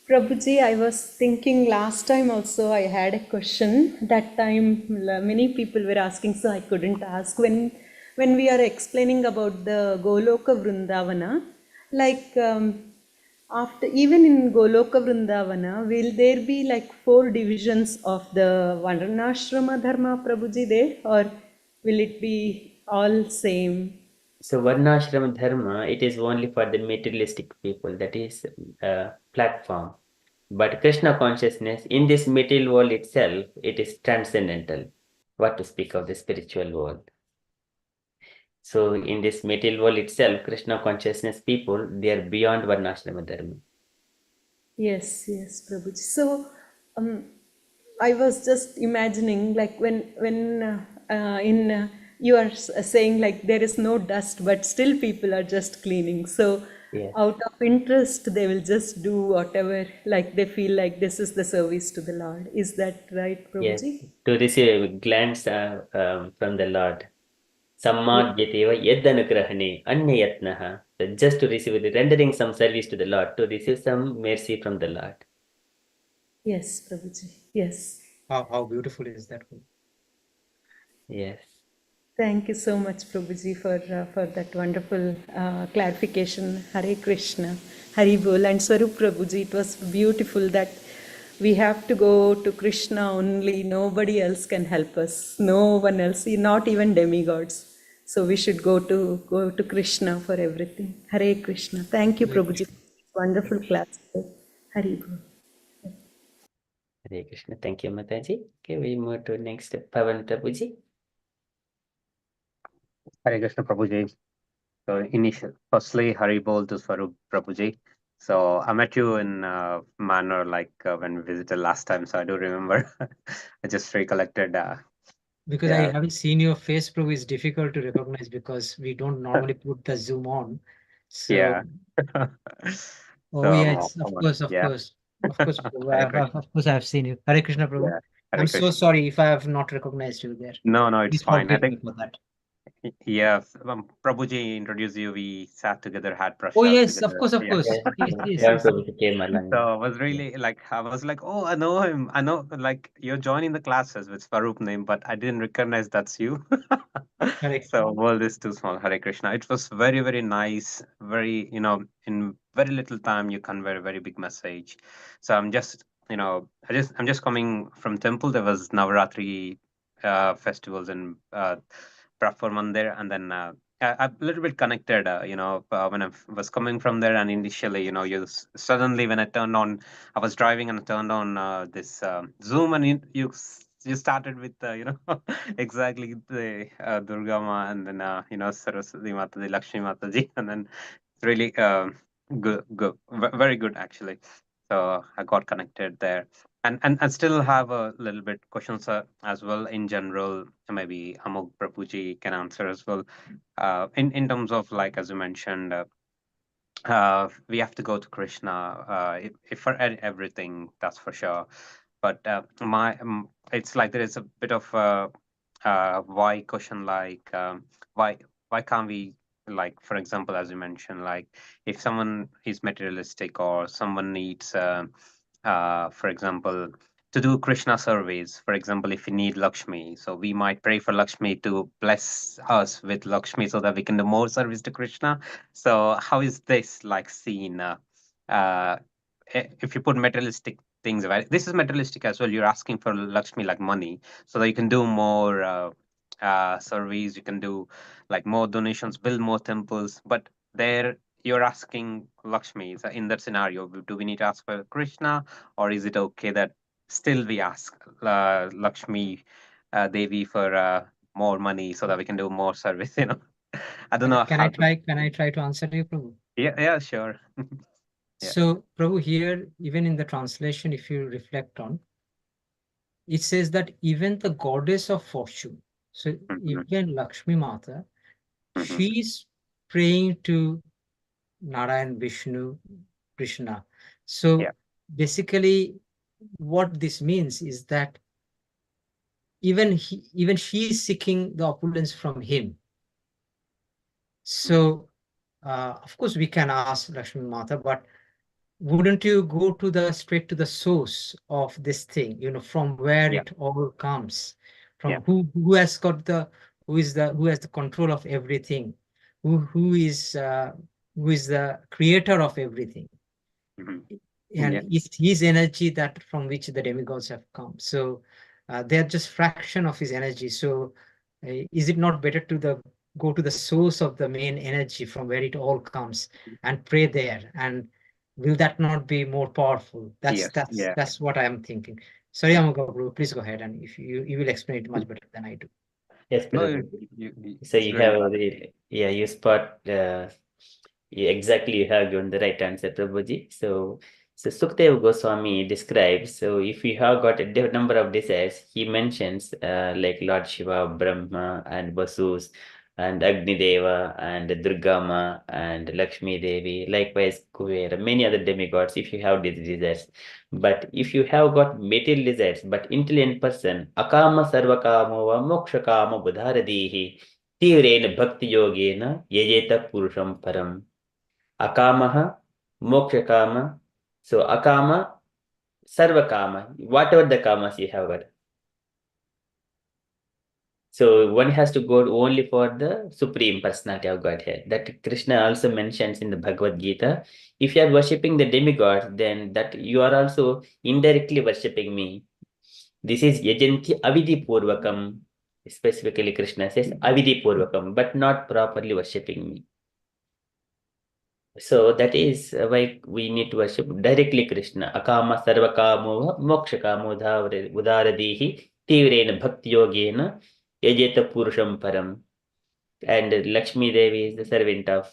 Prabhuji, I was thinking last time also I had a question. That time many people were asking, so I couldn't ask. When we are explaining about the Goloka Vrindavana, like after even in Goloka Vrindavana, will there be like 4 divisions of the Varnashrama Dharma, Prabhuji, there, or will it be all same?
So Varnashrama Dharma, it is only for the materialistic people, that is platform. But Krishna consciousness in this material world itself, it is transcendental. What to speak of the spiritual world? So in this material world itself, Krishna consciousness people, they are beyond Varnashrama Dharma.
Yes, Prabhuji. So, I was just imagining, like you are saying like there is no dust, but still people are just cleaning. So,
Yes.
out of interest, they will just do whatever, like they feel like this is the service to the Lord. Is that right,
Yes,
Prabhuji?
to receive a glance from the Lord. Sammadhyateva yadanugrahane anyayatnaha. So just to receive, rendering some service to the Lord, to receive some mercy from the Lord.
Yes, Prabhuji. Yes.
How beautiful is that?
Yes.
Thank you so much, Prabhuji, for that wonderful clarification. Hare Krishna, Hari Bol, and Swarup Prabhuji. It was beautiful that we have to go to Krishna only. Nobody else can help us. No one else, not even demigods. So we should go to Krishna for everything. Hare Krishna. Thank you,
Hare
Prabhuji.
Krishna.
Wonderful class. Hari Bol.
Hare Krishna. Thank you, Mataji. Okay, we move to next Pavan Prabhuji.
Hare Krishna Prabhuji. So firstly, Hari Bol to Swarup Prabhuji. So I met you in manner like when we visited last time. So I do remember. I just recollected.
Because
Yeah.
I haven't seen your face, Prabhu, it's difficult to recognize because we don't normally put the zoom on. So,
Yeah.
oh
So,
yes, of course,
yeah.
Prabhu.
Hare Krishna.
Of course, I have seen you. Hare Krishna, Prabhu.
Yeah. Hare
I'm so
Krishna.
sorry if I have not recognized you there.
No, it's
Please
fine. I
forgive me
think,
for that.
yeah, Prabhuji introduced you. We sat together, had
Oh
prasad
yes, of
together.
course, of
Yeah.
course. Yes, yes,
Pavan
yes.
Prabhuji came along.
So I was really like, I was like, oh, I know him. I know, like, you're joining the classes with Swarup name, but I didn't recognize that's you.
Correct.
So world is too small. Hare Krishna. It was very, very nice. Very, in very little time, you convey a very big message. So I'm just I'm just coming from temple. There was Navaratri festivals in Prapur Mandir, and then a little bit connected. When I was coming from there, and initially, suddenly when I turned on, I was driving and I turned on this Zoom, and you started with exactly the Durga Ma, and then Saraswati Mataji, Lakshmi Mataji, and then it's really good, very good actually. So I got connected there, and I still have a little bit questions as well in general. Maybe Amok Prabhuji can answer as well. In terms of, like, as you mentioned, we have to go to Krishna if for everything, that's for sure. But it's like there is a bit of why question, like why can't we, like, for example, as you mentioned, like if someone is materialistic or someone needs for example, to do Krishna surveys, for example, if we need Lakshmi, so we might pray for Lakshmi to bless us with Lakshmi so that we can do more service to Krishna. So how is this like seen? If you put materialistic things, right? This is materialistic as well. You're asking for Lakshmi, like money, so that you can do more surveys, you can do like more donations, build more temples. But there you're asking Lakshmi. So in that scenario, do we need to ask for Krishna, or is it okay that still we ask Lakshmi Devi for more money so that we can do more service? I don't know
Can
how
I
to.
try? Can I try to answer you, Prabhu?
Yeah, sure. Yeah.
So, Prabhu, here, even in the translation, if you reflect on, it says that even the goddess of fortune, so
Mhm,
even Lakshmi Mata,
mhm.
she's praying to Narayan, Vishnu, Krishna. So
Yeah.
basically, what this means is that even she is seeking the opulence from him. So, of course, we can ask Lakshmi Mata, but wouldn't you go to the straight to the source of this thing, from where
Yeah.
it all comes, from
Yeah.
who has got who has the control of everything, who is the creator of everything,
Mhm.
and
Yeah.
it's his energy that from which the demigods have come. So they're just fraction of his energy. So is it not better to go to the source of the main energy from where it all comes and pray there? And will that not be more powerful?
Yes. Yeah.
That's what I am thinking. Sorry, Amagabru, please go ahead, and if you will explain it much better than I do.
Yes,
No,
Prabhu. So
it's
you
really
have
valid.
you spot exactly, you have given the right answer, Prabhuji. So Sukdev Goswami describes, so if you have got a number of desires, he mentions like Lord Shiva, Brahma, and Vasus, and Agni Deva, and Durga Ma, and Lakshmi Devi, likewise Kuvera, many other demigods, if you have these desires. But if you have got material desires, but intelligent person, Akama Sarvakamo va Moksha Kama Budharadihi, Tirena Bhakti Yogena, Yajeta Purusham Param. Akamaha, Mokshakama. So Akama, Sarvakama, whatever the kamas you have got. So one has to go only for the Supreme Personality of Godhead. That Krishna also mentions in the Bhagavad Gita. If you are worshipping the demigod, then that you are also indirectly worshipping me. This is Yajanti Avidhi Purvakam. Specifically, Krishna says Avidhi Purvakam, but not properly worshipping me. So that is why we need to worship directly Krishna. Akama sarvakamo mokshakamo udaradihi tivrena bhakti yogena yajeta purusham param. And Lakshmi Devi is the servant of,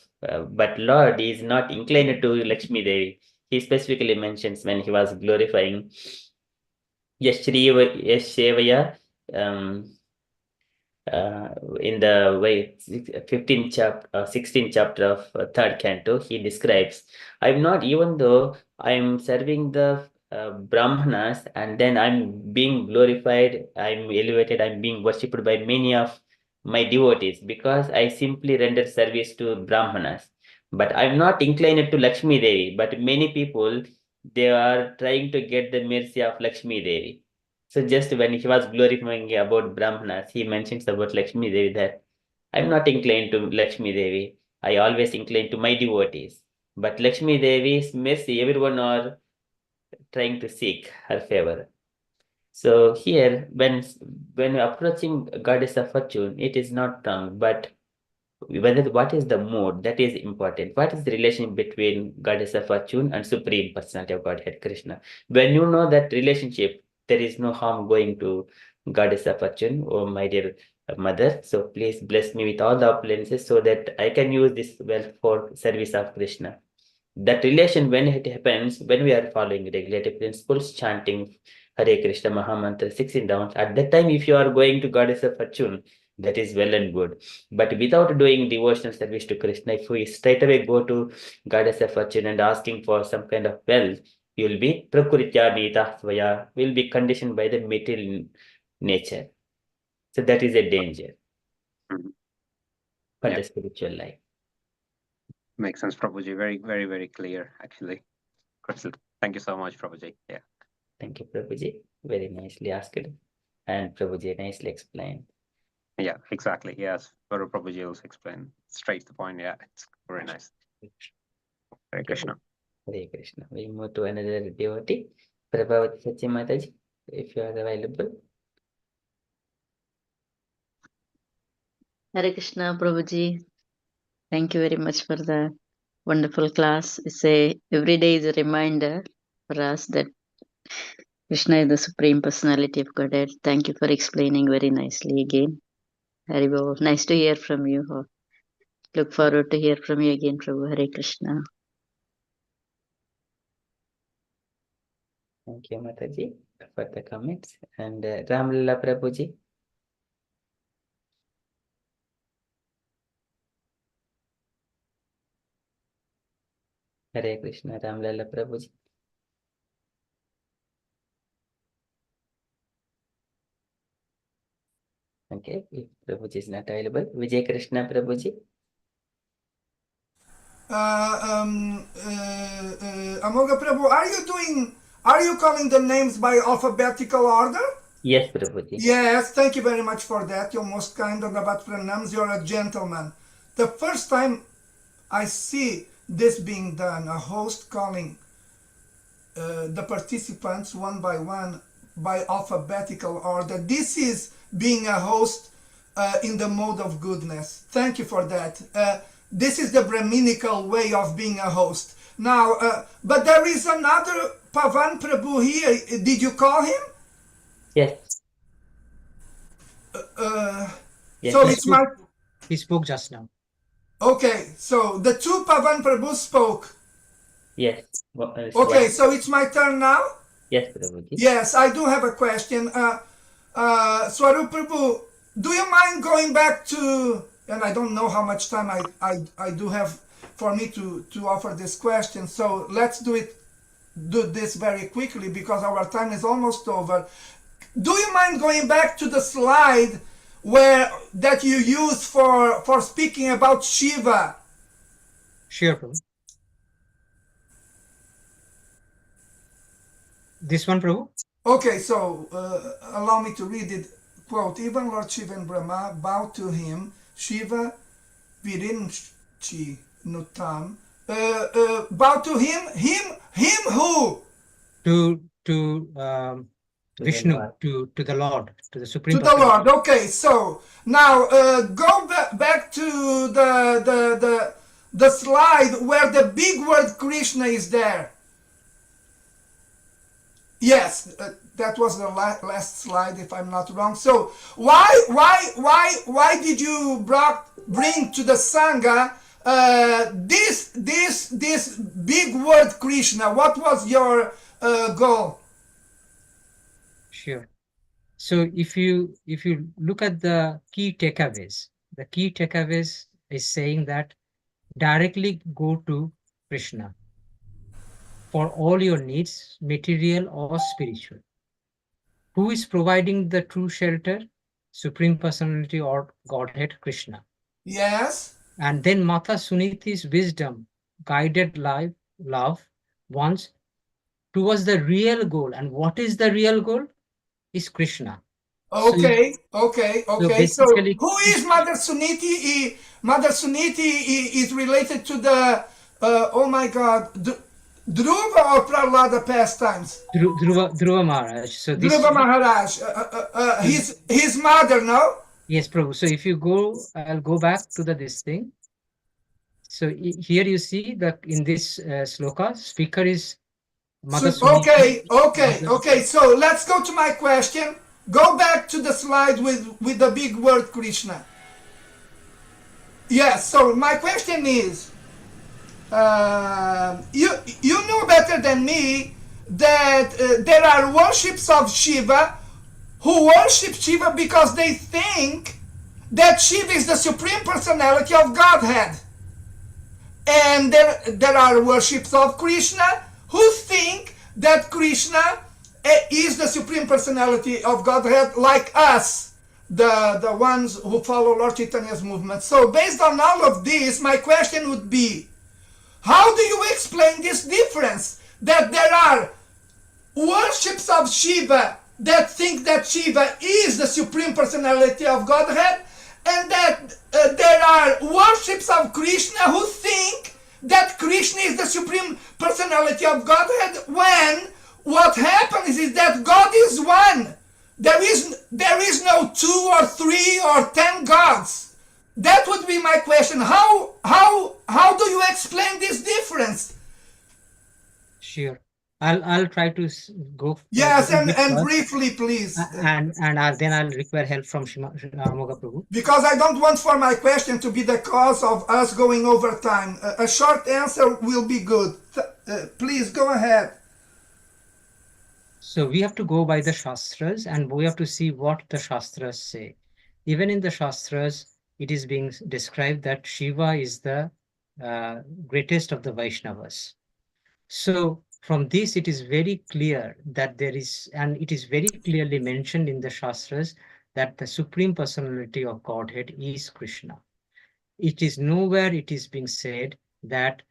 but Lord is not inclined to Lakshmi Devi. He specifically mentions when he was glorifying Yashevaya, in the way 15th chapter 16th chapter of third canto, he describes, I'm not, even though I'm serving the brahmanas, and then I'm being glorified, I'm elevated, I'm being worshipped by many of my devotees because I simply render service to brahmanas, but I'm not inclined to Lakshmi Devi. But many people, they are trying to get the mercy of Lakshmi Devi. So just when he was glorifying about Brahmanas, he mentions about Lakshmi Devi that I'm not inclined to Lakshmi Devi. I always incline to my devotees. But Lakshmi Devi's mercy, everyone are trying to seek her favor. So here, when approaching goddess of fortune, it is not wrong, but what is the mode, that is important. What is the relation between goddess of fortune and supreme personality of Godhead Krishna? When you know that relationship, there is no harm going to goddess of fortune. Oh my dear mother, so please bless me with all the opulences so that I can use this wealth for service of Krishna. That relation, when it happens, when we are following regulative principles, chanting Hare Krishna Mahamantra 16 rounds, at that time, if you are going to goddess of fortune, that is well and good. But without doing devotional service to Krishna, if we straight away go to goddess of fortune and asking for some kind of wealth, you will be prakritya nita svaya, will be conditioned by the material nature. So that is a danger
Mhm.
for
Yeah.
the spiritual life.
Makes sense, Prabhuji. Very, very, very clear, actually. Crystal. Thank you so much, Prabhuji. Yeah.
Thank you, Prabhuji. Very nicely asked. And Prabhuji nicely explained.
Yeah, exactly. Yes. Swarup Prabhuji also explained straight to the point. Yeah, it's very nice. Hare Krishna.
Hare Krishna. We move to another devotee, Prabhavati Sachi Mataji, if you are available.
Hare Krishna, Prabhuji. Thank you very much for the wonderful class. Every day is a reminder for us that Krishna is the Supreme Personality of Godhead. Thank you for explaining very nicely again. Haribo, nice to hear from you. Look forward to hear from you again, Prabhu. Hare Krishna.
Thank you, Mataji, for the comments. And Ramlala Prabhuji. Hare Krishna, Ramlala Prabhuji. Okay, if Prabhuji is not available, Vijay Krishna Prabhuji.
Amoga Prabhu, are you calling the names by alphabetical order?
Yes, Prabhuji.
Yes, thank you very much for that. You're most kind of Bhagat Pranams. You're a gentleman. The first time I see this being done, a host calling the participants one by one by alphabetical order. This is being a host in the mode of goodness. Thank you for that. This is the Brahminical way of being a host. Now, but there is another Pavan Prabhu here. Did you call him?
Yes. Yes.
So it's my...
He spoke just now.
Okay, so the two Pavan Prabhu spoke.
Yes.
Okay, so it's my turn now?
Yes, Prabhuji.
Yes, I do have a question. Swarup Prabhu, do you mind going back to, and I don't know how much time I do have for me to offer this question, so let's do this very quickly because our time is almost over. Do you mind going back to the slide that you used for speaking about Shiva?
Sure, Prabhu. This one, Prabhu?
Okay, so allow me to read it. Quote, even Lord Shiva and Brahma bow to him, Shiva Virinchi Nutam. Bow to him who?
To Vishnu, to the Lord, to the Supreme
To the Lord. Okay, so now go back to the slide where the big word Krishna is there. Yes, that was the last slide, if I'm not wrong. So why did you bring to the Sangha this big word Krishna? What was your goal?
Sure. So if you look at the key takeaways, the key takeaways is saying that directly go to Krishna for all your needs, material or spiritual. Who is providing the true shelter? Supreme Personality or Godhead Krishna.
Yes.
And then Mata Suniti's wisdom, guided love wants towards the real goal. And what is the real goal? Is Krishna.
Okay. So who is Mother Suniti? Mother Suniti is related to the, oh my God, Dhruva or Prahlada pastimes?
Dhruva Maharaj. So this,
Dhruva Maharaj, his mother, no?
yes, Prabhu. So if you go, I'll go back to this thing. So here you see that in this sloka, speaker is Mother Sunita.
Okay. So let's go to my question. Go back to the slide with the big word Krishna. Yes, so my question is, you know better than me that there are worships of Shiva who worship Shiva because they think that Shiva is the Supreme Personality of Godhead. And there are worships of Krishna who think that Krishna is the Supreme Personality of Godhead, like us, the ones who follow Lord Chaitanya's movement. So based on all of this, my question would be, how do you explain this difference? That there are worships of Shiva that think that Shiva is the Supreme Personality of Godhead, and that there are worships of Krishna who think that Krishna is the Supreme Personality of Godhead, when what happens is that God is one. There is no 2 or 3 or 10 gods. That would be my question. How do you explain this difference?
Sure. I'll try to go.
Yes, and briefly, please.
And then I'll require help from Amoga Prabhu.
Because I don't want for my question to be the cause of us going over time. A short answer will be good. Please go ahead.
So we have to go by the Shastras, and we have to see what the Shastras say. Even in the Shastras, it is being described that Shiva is the greatest of the Vaishnavas. So from this, it is very clear that there is, and it is very clearly mentioned in the Shastras, that the Supreme Personality of Godhead is Krishna. It is nowhere it is being said that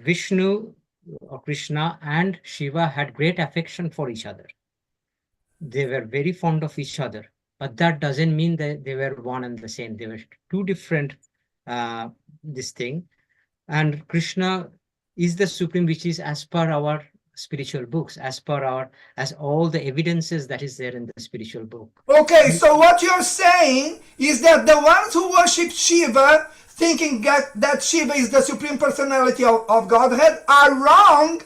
Vishnu or Krishna and Shiva had great affection for each other. They were very fond of each other, but that doesn't mean that they were one and the same. They were two different this thing. And Krishna is the supreme, which is as per our spiritual books, as all the evidences that is there in the spiritual book.
Okay, so what you're saying is that the ones who worship Shiva, thinking that Shiva is the Supreme Personality of Godhead, are wrong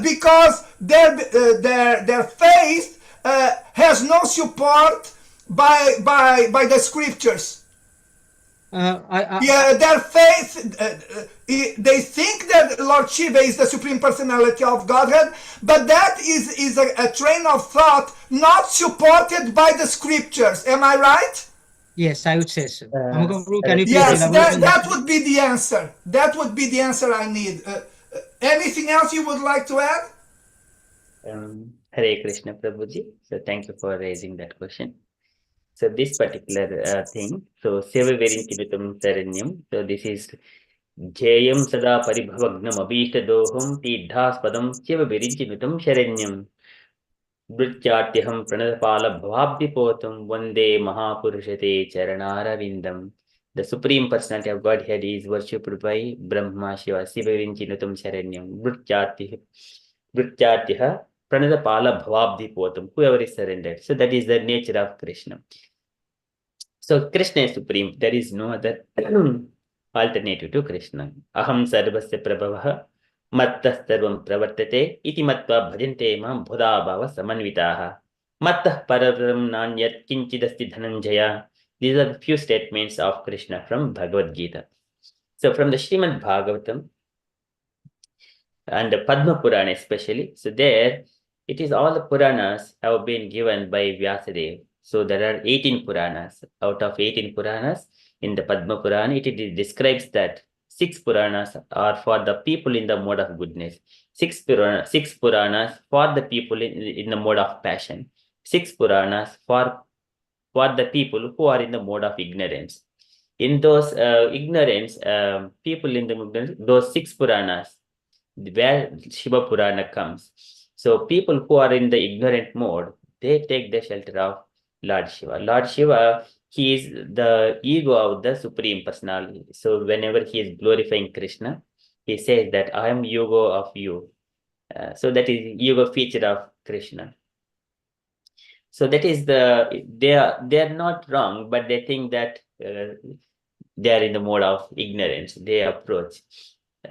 because their faith has no support by the scriptures. Their faith, they think that Lord Shiva is the Supreme Personality of Godhead, but that is a train of thought not supported by the scriptures. Am I right?
Yes, I would say so. Can you
yes, that would be the answer. That would be the answer I need. Anything else you would like to add?
Hare Krishna Prabhuji. So thank you for raising that question. So this particular thing, so Seva Verinchinutam Saranyam, so this is Jayam Sada Paribhavagnam Abhishtadoham Tidhaspadam Seva Verinchinutam Saranyam Brutyatiham Pranadapala Bhavdipotam Vande Mahapurushate Charanara. The Supreme Personality of Godhead is worshipped by Brahma Shiva Seva Verinchinutam Saranyam Brutyatiha Pranadapala Bhavdipotam, whoever is surrendered. So that is the nature of Krishna. So Krishna is supreme. There is no other alternative to Krishna. Aham sarvasya prabhavaha mattah sarvam pravartate iti matva bhajante mam bhudabhava samanvitaha mattah pararam nanyat kinchidasti dhananjaya. These are the few statements of Krishna from Bhagavad Gita. So from the Srimad Bhagavatam and the Padma Purana especially, so there it is all the Puranas have been given by Vyasadeva. So there are 18 Puranas. Out of 18 Puranas, in the Padma Purana, it describes that 6 Puranas are for the people in the mode of goodness, 6 Puranas for the people in the mode of passion, 6 Puranas for the people who are in the mode of ignorance. In those ignorance, people in the those 6 Puranas, where Shiva Purana comes. So people who are in the ignorant mode, they take the shelter of Lord Shiva. Lord Shiva, he is the ego of the Supreme Personality. So whenever he is glorifying Krishna, he says that I am Yoga of you. So that is Yoga feature of Krishna. So that is they are not wrong, but they think that they are in the mode of ignorance. They approach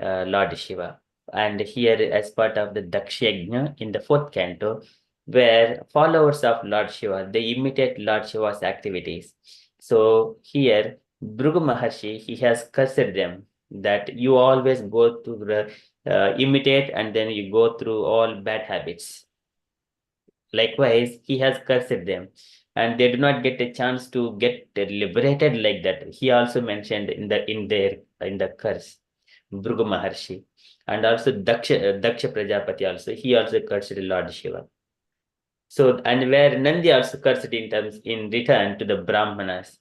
Lord Shiva. And here, as part of the Dakshayagna in the 4th canto, where followers of Lord Shiva, they imitate Lord Shiva's activities. So here, Bhrigu Maharshi, he has cursed them that you always go to imitate and then you go through all bad habits. Likewise, he has cursed them, and they do not get a chance to get liberated like that. He also mentioned in the curse, Bhrigu Maharshi, and also Daksha Prajapati also. He also cursed Lord Shiva. So, and where Nandi also cursed in return to the Brahmanas.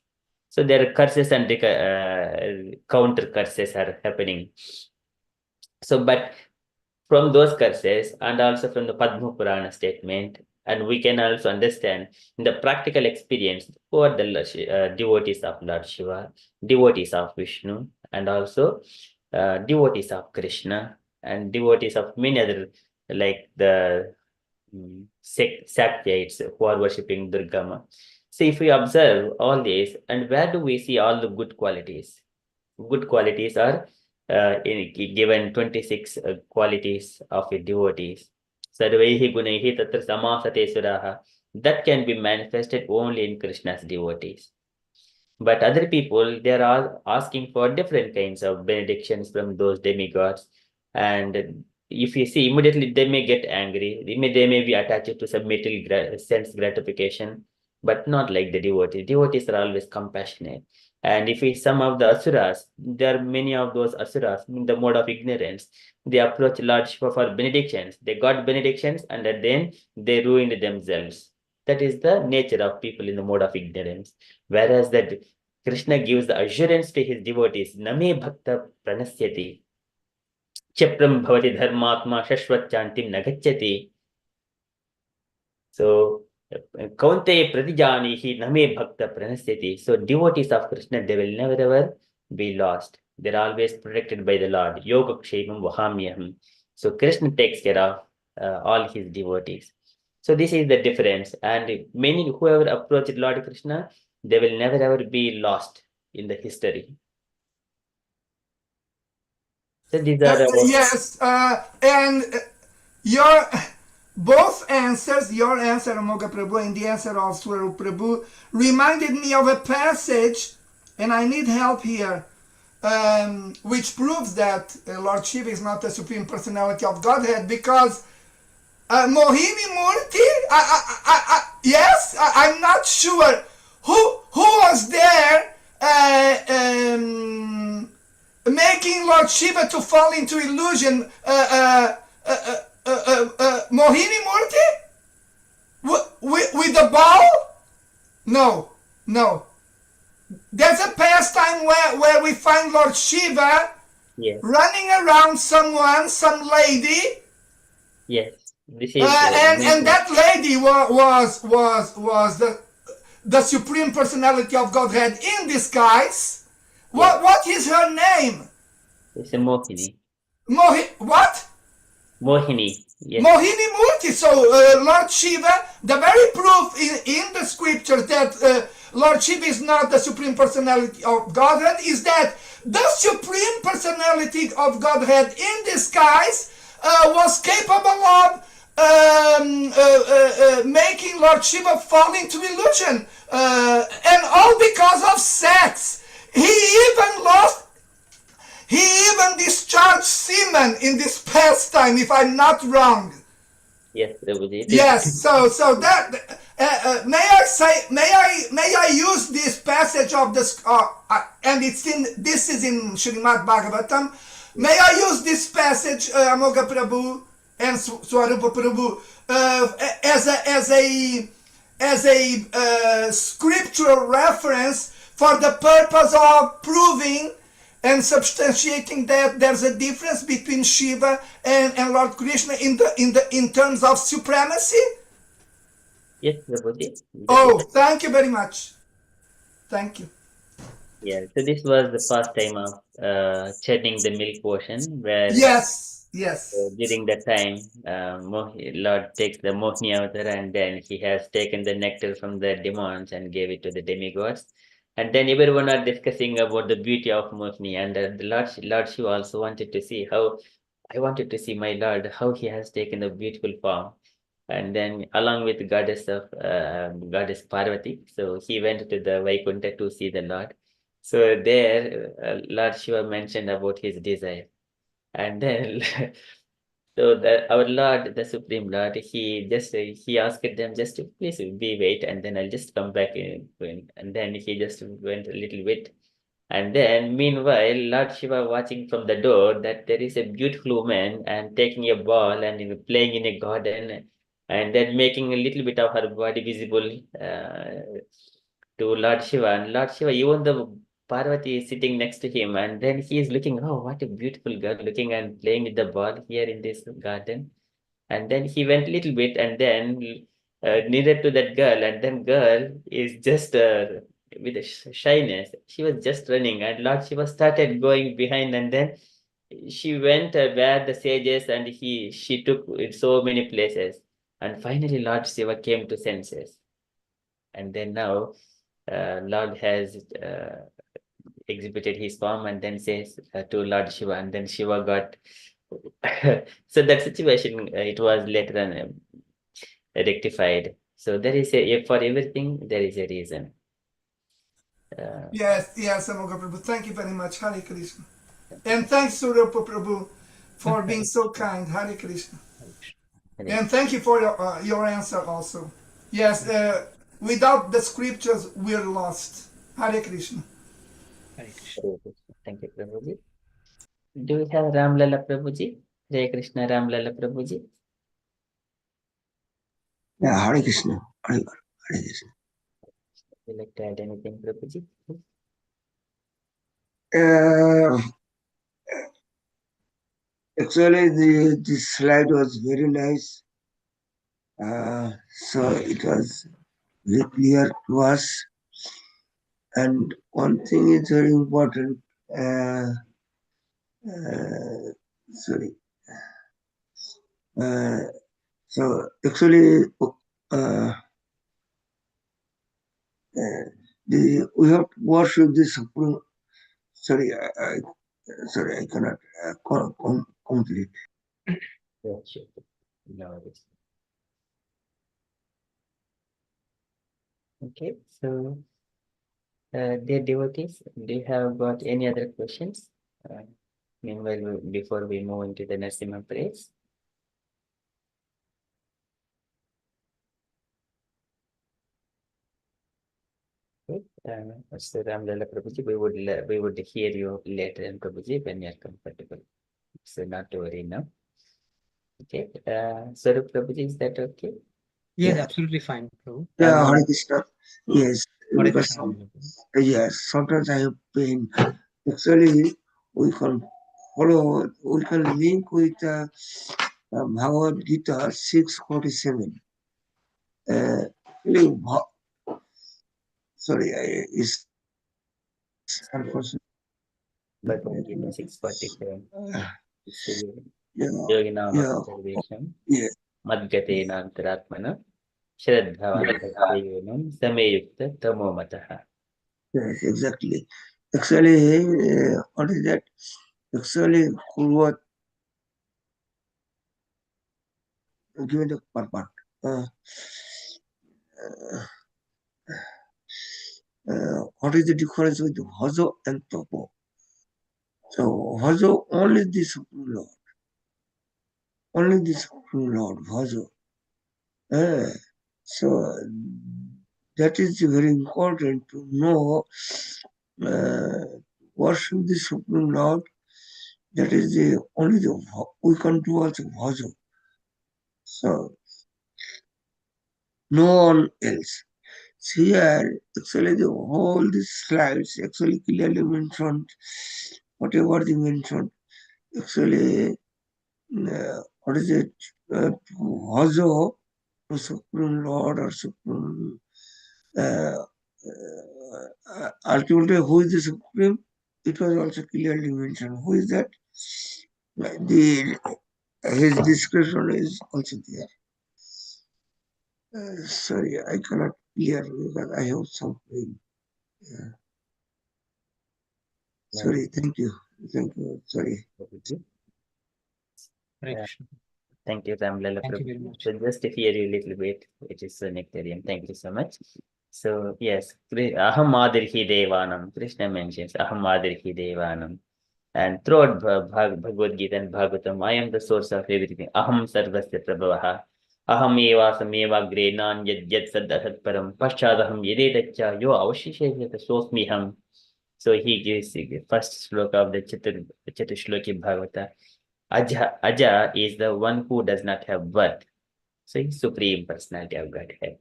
So there are curses and counter curses are happening. So, but from those curses and also from the Padma Purana statement, and we can also understand in the practical experience who are the devotees of Lord Shiva, devotees of Vishnu, and also devotees of Krishna, and devotees of many other, like the Sakyaites who are worshipping Durgama. So if we observe all these, and where do we see all the good qualities? Good qualities are given 26 qualities of a devotees. Sarvaihi gunaihi tatra samasate suraha. That can be manifested only in Krishna's devotees. But other people, they are all asking for different kinds of benedictions from those demigods. And if you see, immediately they may get angry. They may be attached to some material sense gratification, but not like the devotees. Devotees are always compassionate. And if we some of the asuras, there are many of those asuras in the mode of ignorance. They approach Lord Shiva for benedictions. They got benedictions and then they ruined themselves. That is the nature of people in the mode of ignorance. Whereas that Krishna gives the assurance to his devotees, Name Bhakta Pranasyati, Chapram Bhavati Dharmatma Shashvat Chantim Nagachyati. So, Kaunte Pratijanihi Name Bhakta Pranasyati. So, devotees of Krishna, they will never ever be lost. They're always protected by the Lord. Yoga Kshemam Vahamyaham. So, Krishna takes care of all his devotees. So, this is the difference. And many whoever approached Lord Krishna, they will never ever be lost in the history. So, these are
Yes, and your both answers, your answer, Amoga Prabhu, and the answer of Swarup Prabhu, reminded me of a passage, and I need help here, which proves that Lord Shiva is not the Supreme Personality of Godhead, because Mohini Murti, yes, I'm not sure who was there making Lord Shiva to fall into illusion. Mohini Murti? With the ball? No. There's a pastime where we find Lord Shiva running around some lady.
Yes. This is,
and that lady was the Supreme Personality of Godhead in disguise. What is her name?
It's a Mohini.
What?
Mohini. Yes.
Mohini Murti. So Lord Shiva, the very proof in the scriptures that Lord Shiva is not the Supreme Personality of Godhead is that the Supreme Personality of Godhead in disguise was capable of making Lord Shiva fall into illusion, and all because of sex. He even discharged semen in this pastime, if I'm not wrong.
Yes, Prabhuji.
Yes. So that may I use this passage of this, and this is in Srimad Bhagavatam. May I use this passage, Amoga Prabhu and Swarupa Prabhu, as a scriptural reference for the purpose of proving and substantiating that there's a difference between Shiva and Lord Krishna in terms of supremacy?
Yes, Prabhuji.
Oh, thank you very much. Thank you.
Yeah, so this was the first time of churning the milk ocean, where
Yes, yes.
during that time, Lord takes the Mohini avatar, and then he has taken the nectar from the demons and gave it to the demigods. And then everyone are discussing about the beauty of Mohini, and the Lord Shiva also wanted to see how, I wanted to see my Lord, how he has taken a beautiful form. And then along with goddess Parvati, so he went to the Vaikunta to see the Lord. So there, Lord Shiva mentioned about his desire. And then so our Lord, the Supreme Lord, he asked them just to please be wait, and then I'll just come back in. And then he just went a little bit. And then meanwhile, Lord Shiva watching from the door that there is a beautiful woman and taking a ball and playing in a garden, and then making a little bit of her body visible to Lord Shiva. And Lord Shiva, even the Parvati is sitting next to him, and then he is looking, oh, what a beautiful girl looking and playing with the ball here in this garden. And then he went a little bit, and then nearer to that girl, and then girl is just with a shyness. She was just running, and Lord Shiva started going behind, and then she went where the sages, and she took in so many places. And finally, Lord Shiva came to senses. And then now, Lord has exhibited his form, and then says to Lord Shiva, and then Shiva got. So that situation, it was later on rectified. So there is for everything there is a reason.
Yes, yes, Amoga Prabhu. Thank you very much. Hare Krishna. And thanks, Swarup Prabhu, for being so kind. Hare Krishna. And thank you for your answer also. Yes, without the scriptures, we're lost. Hare Krishna.
Hare Krishna.
Thank you, Prabhuji. Do we have Ramlala Prabhuji? Jai Krishna Ramlala Prabhuji.
Yeah, Hare Krishna. Hare Krishna.
Would you like to add anything, Prabhuji?
Actually, this slide was very nice. So it was very clear to us. And one thing is very important. Sorry. So actually, we have to worship the Supreme. Sorry, I cannot complete.
Yeah, sure. No worries. Okay, so dear devotees, do you have got any other questions? Meanwhile, before we move into the Narasimha praise. Okay, Mr. Ramlala Prabhuji, we would hear you later, and Prabhuji, when you are comfortable. So not to worry now. Okay, Swarup Prabhuji, is that okay?
Yes,
Yeah.
absolutely fine, Prabhu.
Yeah, Hare Krishna. Yes.
Hare
Because
Krishna.
yes, sometimes I have pain. Actually, we can follow, we can link with Bhagavad Gita 6:47. Really, sorry, it's unfortunate.
Bhagavad Gita 6:47.
Yeah,
Yoginam
yeah,
observation.
yeah.
Madgatena antaratmana. Shraddhavantam sameyukta tamomataha.
Yes, exactly. Actually, what is that? Actually, Kurvat given the part. What is the difference with Hazo and Topo? So Hazo only the Supreme Lord. Only the Supreme Lord, Hazo. So that is very important to know. Worship the Supreme Lord. That is the only we can do also Hazo. So no one else. So here, actually, the whole these slides actually clearly mentioned whatever they mentioned. Actually, what is it? Hazo, Supreme Lord or Supreme. Ultimately, who is the Supreme? it was also clearly mentioned. Who is that? His description is also there. Sorry, I cannot clear because I have some pain. Yeah. Sorry, thank you. Sorry.
Prabhuji.
Hare
Uh,
Krishna.
Thank you, Ramlala
Thank you very
Prabhuji.
much.
So just to hear you a little bit, it is so nectarian. Thank you so much. So yes, Aham Adirhi Devanam. Krishna mentions Aham Adirhi Devanam. And throughout Bhagavad Gita and Bhagavatam, I am the source of everything. Aham Sarvasya Prabhavaha. Aham eva sameva agre nan yad yad sad asat param paschadaham yedetaccha yo avashishayata sosmiham. So he gives the first sloka of the Chatushloki Bhagavata. Aja is the one who does not have birth. So he's Supreme Personality of Godhead.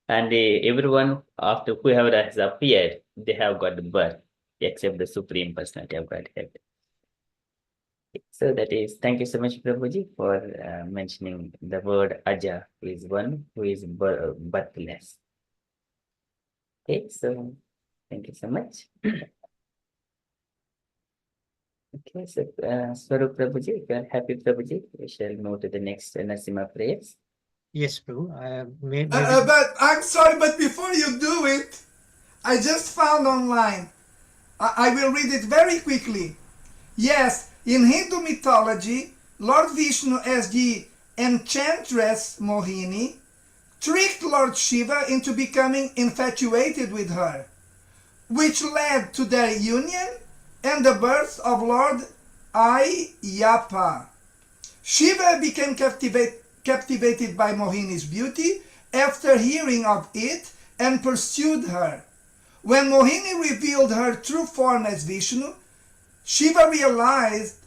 And everyone after whoever has appeared, they have got birth, except the Supreme Personality of Godhead. So that is, thank you so much, Prabhuji, for mentioning the word Aja, who is one who is birthless. Okay, so thank you so much. Okay, so Swarup Prabhuji, if you are happy, Prabhuji, we shall move to the next Nasima prayers.
Yes, Prabhu. Maybe
But I'm sorry, but before you do it, I just found online. I will read it very quickly. Yes, in Hindu mythology, Lord Vishnu as the enchantress Mohini tricked Lord Shiva into becoming infatuated with her, which led to their union and the birth of Lord Ayyappa. Shiva became captivated by Mohini's beauty after hearing of it and pursued her. When Mohini revealed her true form as Vishnu, Shiva realized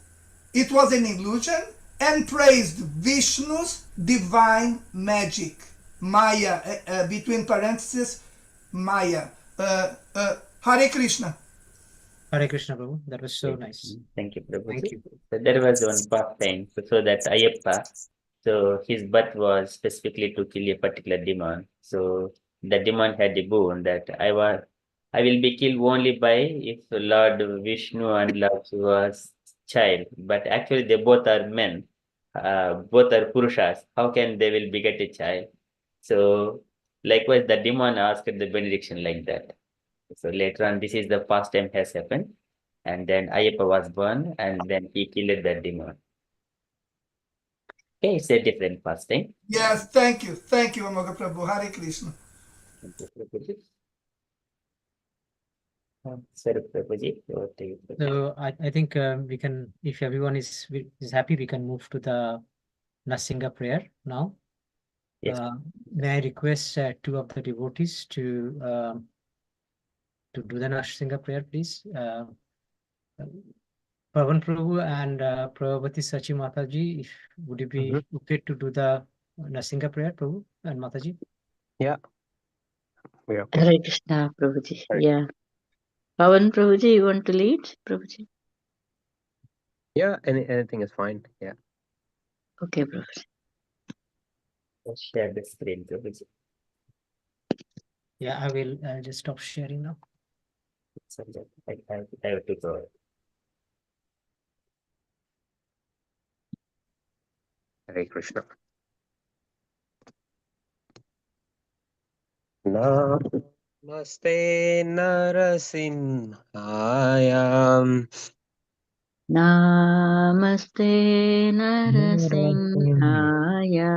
it was an illusion and praised Vishnu's divine magic, Maya, between parentheses, Maya. Hare Krishna.
Hare Krishna, Prabhu. That was so nice.
Thank you, Prabhuji.
Thank you.
So there was one pastime, so that Ayyappa, so his birth was specifically to kill a particular demon. So the demon had a boon that I will be killed only by if Lord Vishnu and Lord Shiva's child. But actually they both are men, both are Purushas. How can they will beget a child? So likewise the demon asked the benediction like that. So later on, this is the first time has happened. And then Ayyappa was born and then he killed the demon. Okay, it's a different fasting.
Yes, thank you. Thank you, Amoga Prabhu. Hare Krishna.
Swarup Prabhuji, over to you.
So I think we can, if everyone is happy, we can move to the Nasinga prayer now.
Yes.
May I request two of the devotees to do the Nasinga prayer, please? Pavan Prabhu and Prabhavati Sachi Mataji, if would it be okay to do the Nasinga prayer, Prabhu and Mataji?
Yeah. We are.
Hare Krishna, Prabhuji.
Hare
Yeah. Pavan Prabhuji, you want to lead, Prabhuji?
Yeah, anything is fine. Yeah.
Okay, Prabhuji.
Let's share the screen, Prabhuji.
Yeah, I'll just stop sharing now.
So that I have to go.
Hare Krishna. Namaste Narasimhayam.
Namaste Narasimhaya.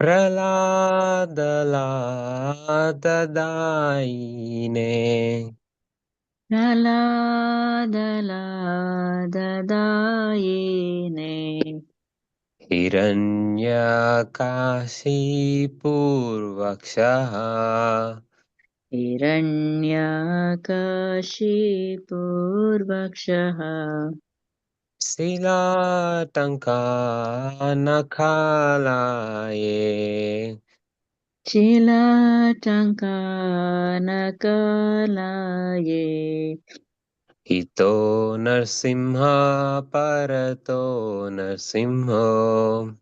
Praladaladaine.
Praladaladaine.
Hiranyakashipurvakshaha.
Hiranyakashipurvakshaha.
Silatankanakalaye.
Chilatankanakalaye.
Ito Narsimha Parato Narsimho.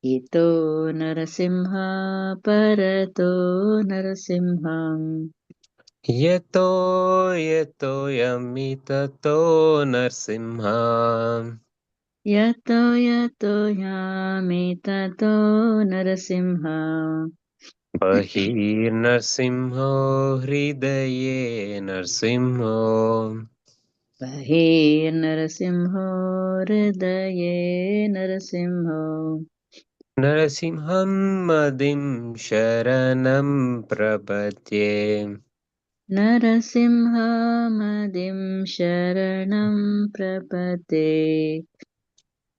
Ito Narasimha Parato Narasimham.
Yato yato yamitato narsimha.
Yato yato yami tato narasimha.
Bahir narsimho hridaye narsimho.
Bahir narasimho hridaye narasimho.
Narasimham madim sharanam prabhate.
Narasimhamadim sharanam prapate.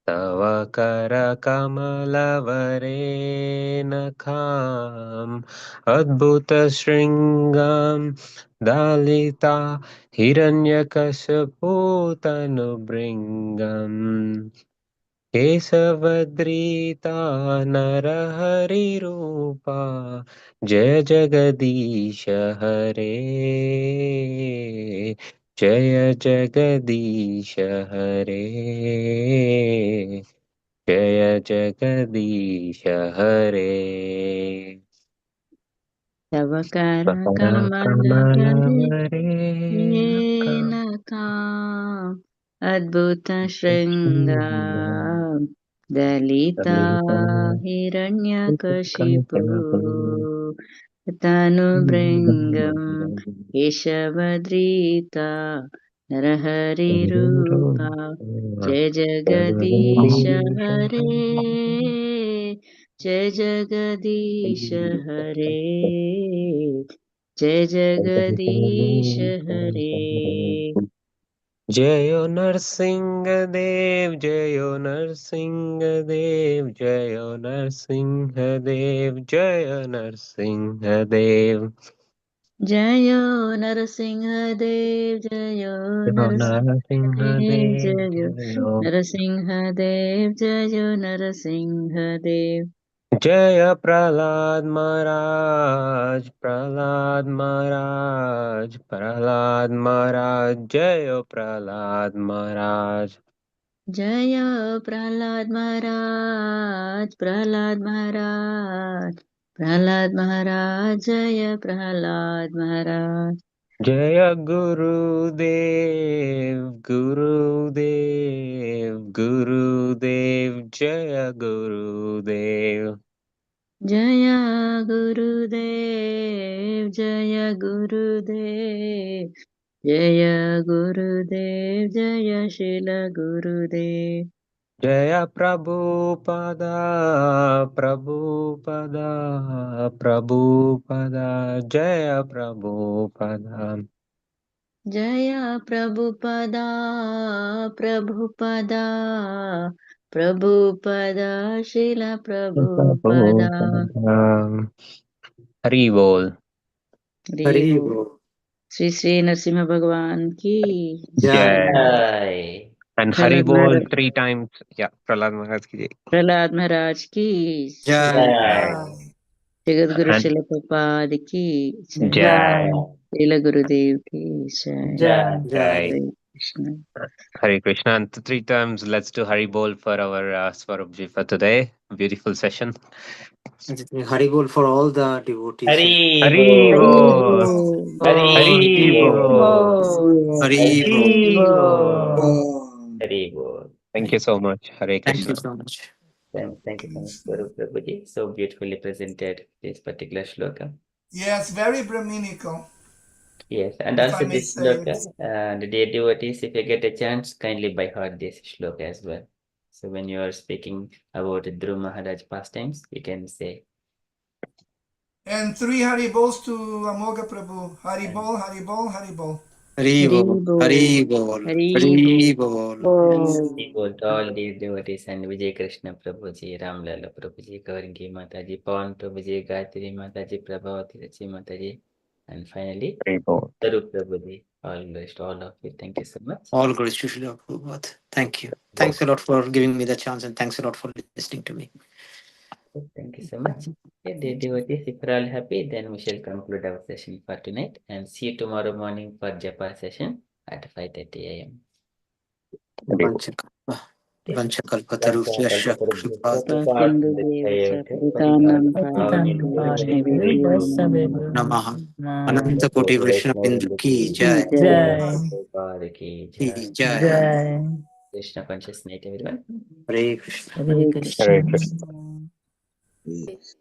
Tavakara kamalavare kham adbhuta shringam dalita hiranyakashaputanubringam kesavadrita narahari rupa jaya jagadisha hare jaya jagadisha hare Jaya Jagadisha Hare
Tavakara
Sakara
kamalavare
Kamalavare
yenakam adbhuta
Nakam
shringa dalita
Dalita
hiranyakashipu tanubringam keshavadrita narahari rupa jai jagadisha hare जय जगदीश हरे जय जगदीश हरे
Jayo Narsinga Dev, Jayo Narsinga Dev, Jayo Narsinga Dev, Jayo Narsinga Dev.
जयो नरसिंहदेव जयो
Jayo Narsinga
Narasimhadeva
Dev,
जयो
Jayo
Narasimhadeva जयो Narasimhadeva
Jaya Prahlad Maharaj, Prahlad Maharaj, Prahlad Maharaj, Jaya Prahlad Maharaj.
जय प्रहलाद महाराज प्रहलाद महाराज प्रहलाद महाराज जय प्रहलाद महाराज
Jaya Guru Dev, Guru Dev, Guru Dev, Jaya Guru Dev.
जय गुरुदेव जय गुरुदेव जय गुरुदेव जय शिल गुरुदेव
Jaya Prabhupada, Prabhupada, Prabhupada, Jaya Prabhupada.
जय प्रभुपदा प्रभुपदा प्रभुपदा शिल Prabhupada
Prabhupada. Hari Bol.
Hari बोल श्री श्री नरसिंह भगवान की
Jai.
Jai.
And Hari
Prahlad
Bol
Maharaj
3 times. Yeah, Prahlad Maharaj ki jai.
Prahlad महाराज की
Jai.
Jai.
Jagat Guru
And
शिल प्रभुपाद की जय
Jai.
शिल गुरुदेव की जय
Jai.
Jai.
Hare Krishna
Hare Krishna. And 3 times, let's do Hari Bol for our Swarup ji for today. Beautiful session.
Haribol for all the devotees.
Hari
Hari
Bol.
Bol.
Hari
Hari Bol.
Haribol.
Hari Bol.
Hari Bol.
Thank you so much. Hare
Thank you
Krishna.
so much.
Thank you so much, Swarup Prabhuji. So beautifully presented this particular shloka.
Yes, very Brahminical.
Yes, and
If I
also
may
this
say.
shloka, the dear devotees, if you get a chance, kindly by heart this shloka as well. So when you are speaking about Dhruv Maharaj pastimes, you can say.
And 3 Haribols to Amoga Prabhu. Haribol, Haribol, Haribol.
Haribol. Haribol. Haribol.
People to all these devotees and Vijay Krishna Prabhuji, Ram Lala Prabhuji, Kauringi Mataji, Pawan Prabhuji, Gayatri Mataji, Prabhavati Rachi Mataji, and finally,
Hari Bol.
Swarup Prabhuji. All rest, all of you. Thank you so much.
All glories to Srila Prabhupada. Thank you. Thanks a lot for giving me the chance and thanks a lot for listening to me.
Thank you so much. Okay, dear devotees, if you're all happy, then we shall conclude our session for tonight and see you tomorrow morning for Japa session at 5:30 a.m.
Hari Bol.
Vanchika.
Vanchakalpatarubhyascha
कृपा
कृपात्
सिन्धुभ्येव च पतितानां पावनेभ्यो
नमः अनंत कोटि वैष्णव की जय की जय Krishna conscious night everyone. Hare Krishna.
हरे
Hare
कृष्ण
Krishna.
Yes.